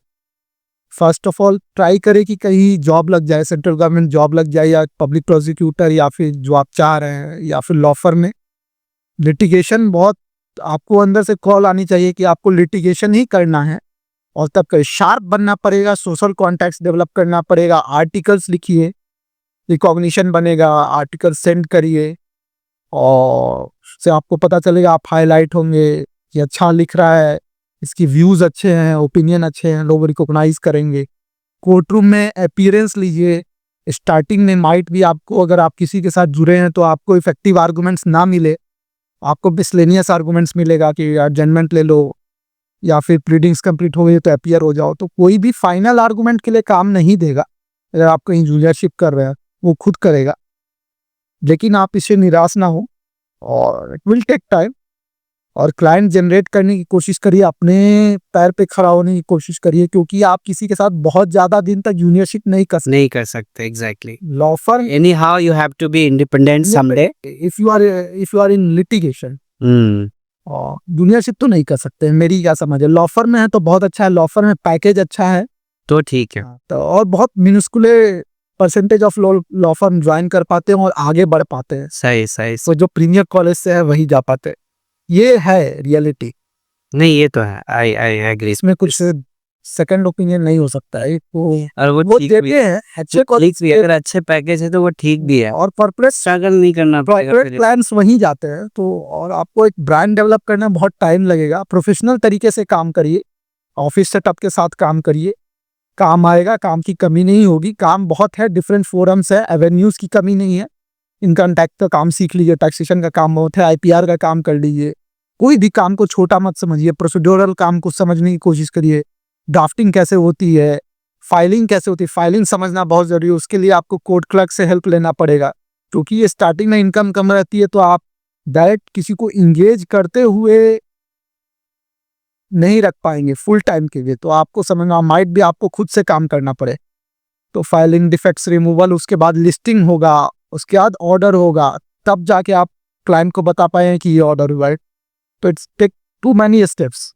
फर्स्ट ऑफ ऑल ट्राई करें कि कहीं जॉब लग जाए, सेंट्रल गवर्नमेंट जॉब लग जाए, या पब्लिक प्रोसिक्यूटर, या फिर जो आप चाह रहे हैं, या फिर लॉ फर्म में। लिटिगेशन बहुत आपको अंदर से कॉल आनी चाहिए कि आपको लिटिगेशन ही करना है, और तब कहीं शार्प बनना पड़ेगा, सोशल कॉन्टैक्ट्स डेवलप करना पड़ेगा, आर्टिकल्स लिखिए, रिकॉग्निशन बनेगा, आर्टिकल सेंड करिए, और से आपको पता चलेगा, आप हाईलाइट होंगे कि अच्छा लिख रहा है, इसकी व्यूज़ अच्छे हैं, ओपिनियन अच्छे हैं, लोग रिकॉग्नाइज करेंगे। कोर्ट रूम में अपीयरेंस लीजिए। स्टार्टिंग में माइट भी आपको, अगर आप किसी के साथ जुड़े हैं तो आपको इफेक्टिव आर्गूमेंट्स ना मिले, आपको मिसलेनियस आर्गूमेंट्स मिलेगा कि एडजमेंट ले लो, या फिर प्लीडिंग्स कंप्लीट हो गई तो अपीयर हो जाओ। तो कोई भी फाइनल आर्गूमेंट के लिए काम नहीं देगा। अगर आप कहीं जूनियरशिप कर रहे हैं वो खुद करेगा, लेकिन आप इससे निराश ना हो, और इट विल टेक टाइम। और क्लाइंट जनरेट करने की कोशिश करिए, अपने पैर पे खड़ा होने की कोशिश करिए, क्योंकि आप किसी के साथ बहुत ज्यादा दिन तक जूनियरशिप नहीं कर सकते। Exactly, law firm anyhow you have to be independent someday if you are in litigation. और जूनियरशिप तो नहीं कर सकते, मेरी क्या समझ है। लॉ फर्म में है तो बहुत अच्छा है, लॉ फर्म में पैकेज अच्छा है। तो ठीक है। तो और बहुत minuscule percentage of law firm join कर पाते हैं और आगे बढ़ पाते हैं। सही सही। तो जो प्रीमियर कॉलेज से है वही जा पाते हैं। ये है रियलिटी, नहीं ये तो है, आई आई एग्री। इसमें कुछ सेकंड ओपिनियन नहीं हो सकता है। और वो ठीक भी देते हैं अच्छे ठीक भी है, अगर अच्छे पैकेज है तो वो ठीक भी है, और कॉर्पोरेट स्ट्रगल नहीं करना पड़ेगा कॉर्पोरेट फिर। क्लाइंट्स वहीं जाते हैं। तो और आपको एक ब्रांड डेवलप करना बहुत टाइम लगेगा। प्रोफेशनल तरीके से काम करिए, ऑफिस सेटअप के साथ काम करिए, काम आएगा, काम की कमी नहीं होगी। काम बहुत है, डिफरेंट फोरम्स है, एवेन्यूज की कमी नहीं है। इनकम टैक्स का काम सीख लीजिए, टैक्सेशन का काम बहुत है, आईपीआर का काम कर लीजिए। कोई भी काम को छोटा मत समझिए, प्रोसीड्यूरल काम को समझने की कोशिश करिए। ड्राफ्टिंग कैसे होती है, फाइलिंग कैसे होती है, फाइलिंग समझना बहुत जरूरी है। उसके लिए आपको कोर्ट क्लर्क से हेल्प लेना पड़ेगा, क्योंकि ये स्टार्टिंग में इनकम कम रहती है। तो आप डायरेक्ट किसी को इंगेज करते हुए नहीं रख पाएंगे फुल टाइम के लिए। तो आपको समझना, माइट भी आपको खुद से काम करना पड़े। तो फाइलिंग, डिफेक्ट्स रिमूवल, उसके बाद लिस्टिंग होगा, उसके बाद ऑर्डर होगा, तब जाके आप क्लाइंट को बता पाए कि ये ऑर्डर हुआ है। तो it's take too many steps.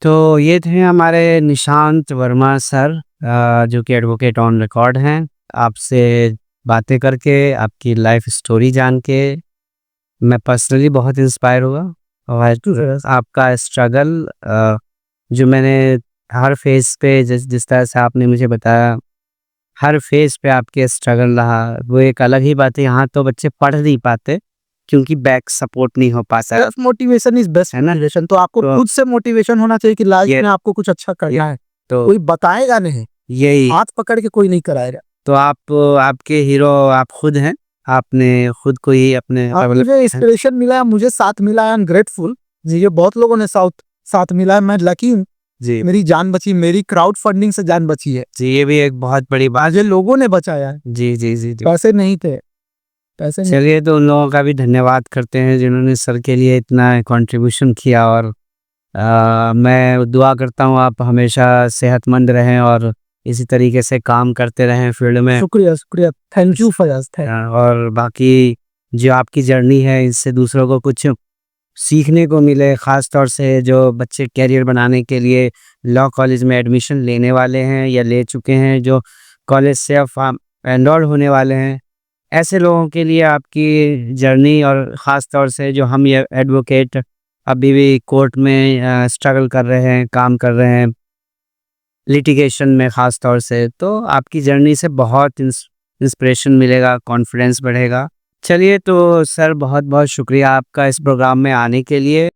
तो ये थे हमारे निशांत वर्मा सर, जो कि एडवोकेट ऑन रिकॉर्ड हैं। आपसे बातें करके, आपकी लाइफ स्टोरी जान के मैं पर्सनली बहुत इंस्पायर हुआ। और आपका स्ट्रगल, जो मैंने हर फेज पे, जिस जिस तरह से आपने मुझे बताया, हर फेज पे आपके स्ट्रगल रहा, वो एक अलग ही बात है। यहाँ तो बच्चे पढ़ नहीं पाते क्योंकि बैक सपोर्ट नहीं हो पाता है। सेल्फ मोटिवेशन इज बेस्ट है ना? मोटिवेशन। तो आपको तो खुद से मोटिवेशन होना चाहिए कि लाइफ ये में आपको कुछ अच्छा करना है। तो कोई बताएगा नहीं, यही हाथ पकड़ के कोई नहीं कराएगा। तो आप, आपके हीरो आप खुद हैं। आपने खुद को ही अपने हाँ, मुझे इंस्पिरेशन मिला है, मुझे साथ मिला है, आई एम ग्रेटफुल। ये बहुत लोगों ने साथ मिला है, मैं लकी हूँ। जी मेरी जान बची, मेरी क्राउड फंडिंग से जान बची है। जी, ये भी एक बहुत बड़ी बात। मुझे लोगों ने बचाया है, जी जी जी जी। पैसे नहीं थे, पैसे नहीं। चलिए, तो उन लोगों का भी धन्यवाद करते हैं जिन्होंने सर के लिए इतना कंट्रीब्यूशन किया। और मैं दुआ करता हूँ आप हमेशा सेहतमंद रहें और इसी तरीके से काम करते रहें फील्ड में। शुक्रिया शुक्रिया, थैंक यू फॉर थैंक। और बाकी जो आपकी जर्नी है, इससे दूसरों को कुछ सीखने को मिले, ख़ास तौर से जो बच्चे कैरियर बनाने के लिए लॉ कॉलेज में एडमिशन लेने वाले हैं या ले चुके हैं, जो कॉलेज से अब एनरोल होने वाले हैं। ऐसे लोगों के लिए आपकी जर्नी, और ख़ास तौर से जो हम ये एडवोकेट अभी भी कोर्ट में स्ट्रगल कर रहे हैं, काम कर रहे हैं लिटिगेशन में ख़ास तौर से, तो आपकी जर्नी से बहुत इंस्पिरेशन मिलेगा, कॉन्फिडेंस बढ़ेगा। चलिए, तो सर बहुत बहुत शुक्रिया आपका इस प्रोग्राम में आने के लिए।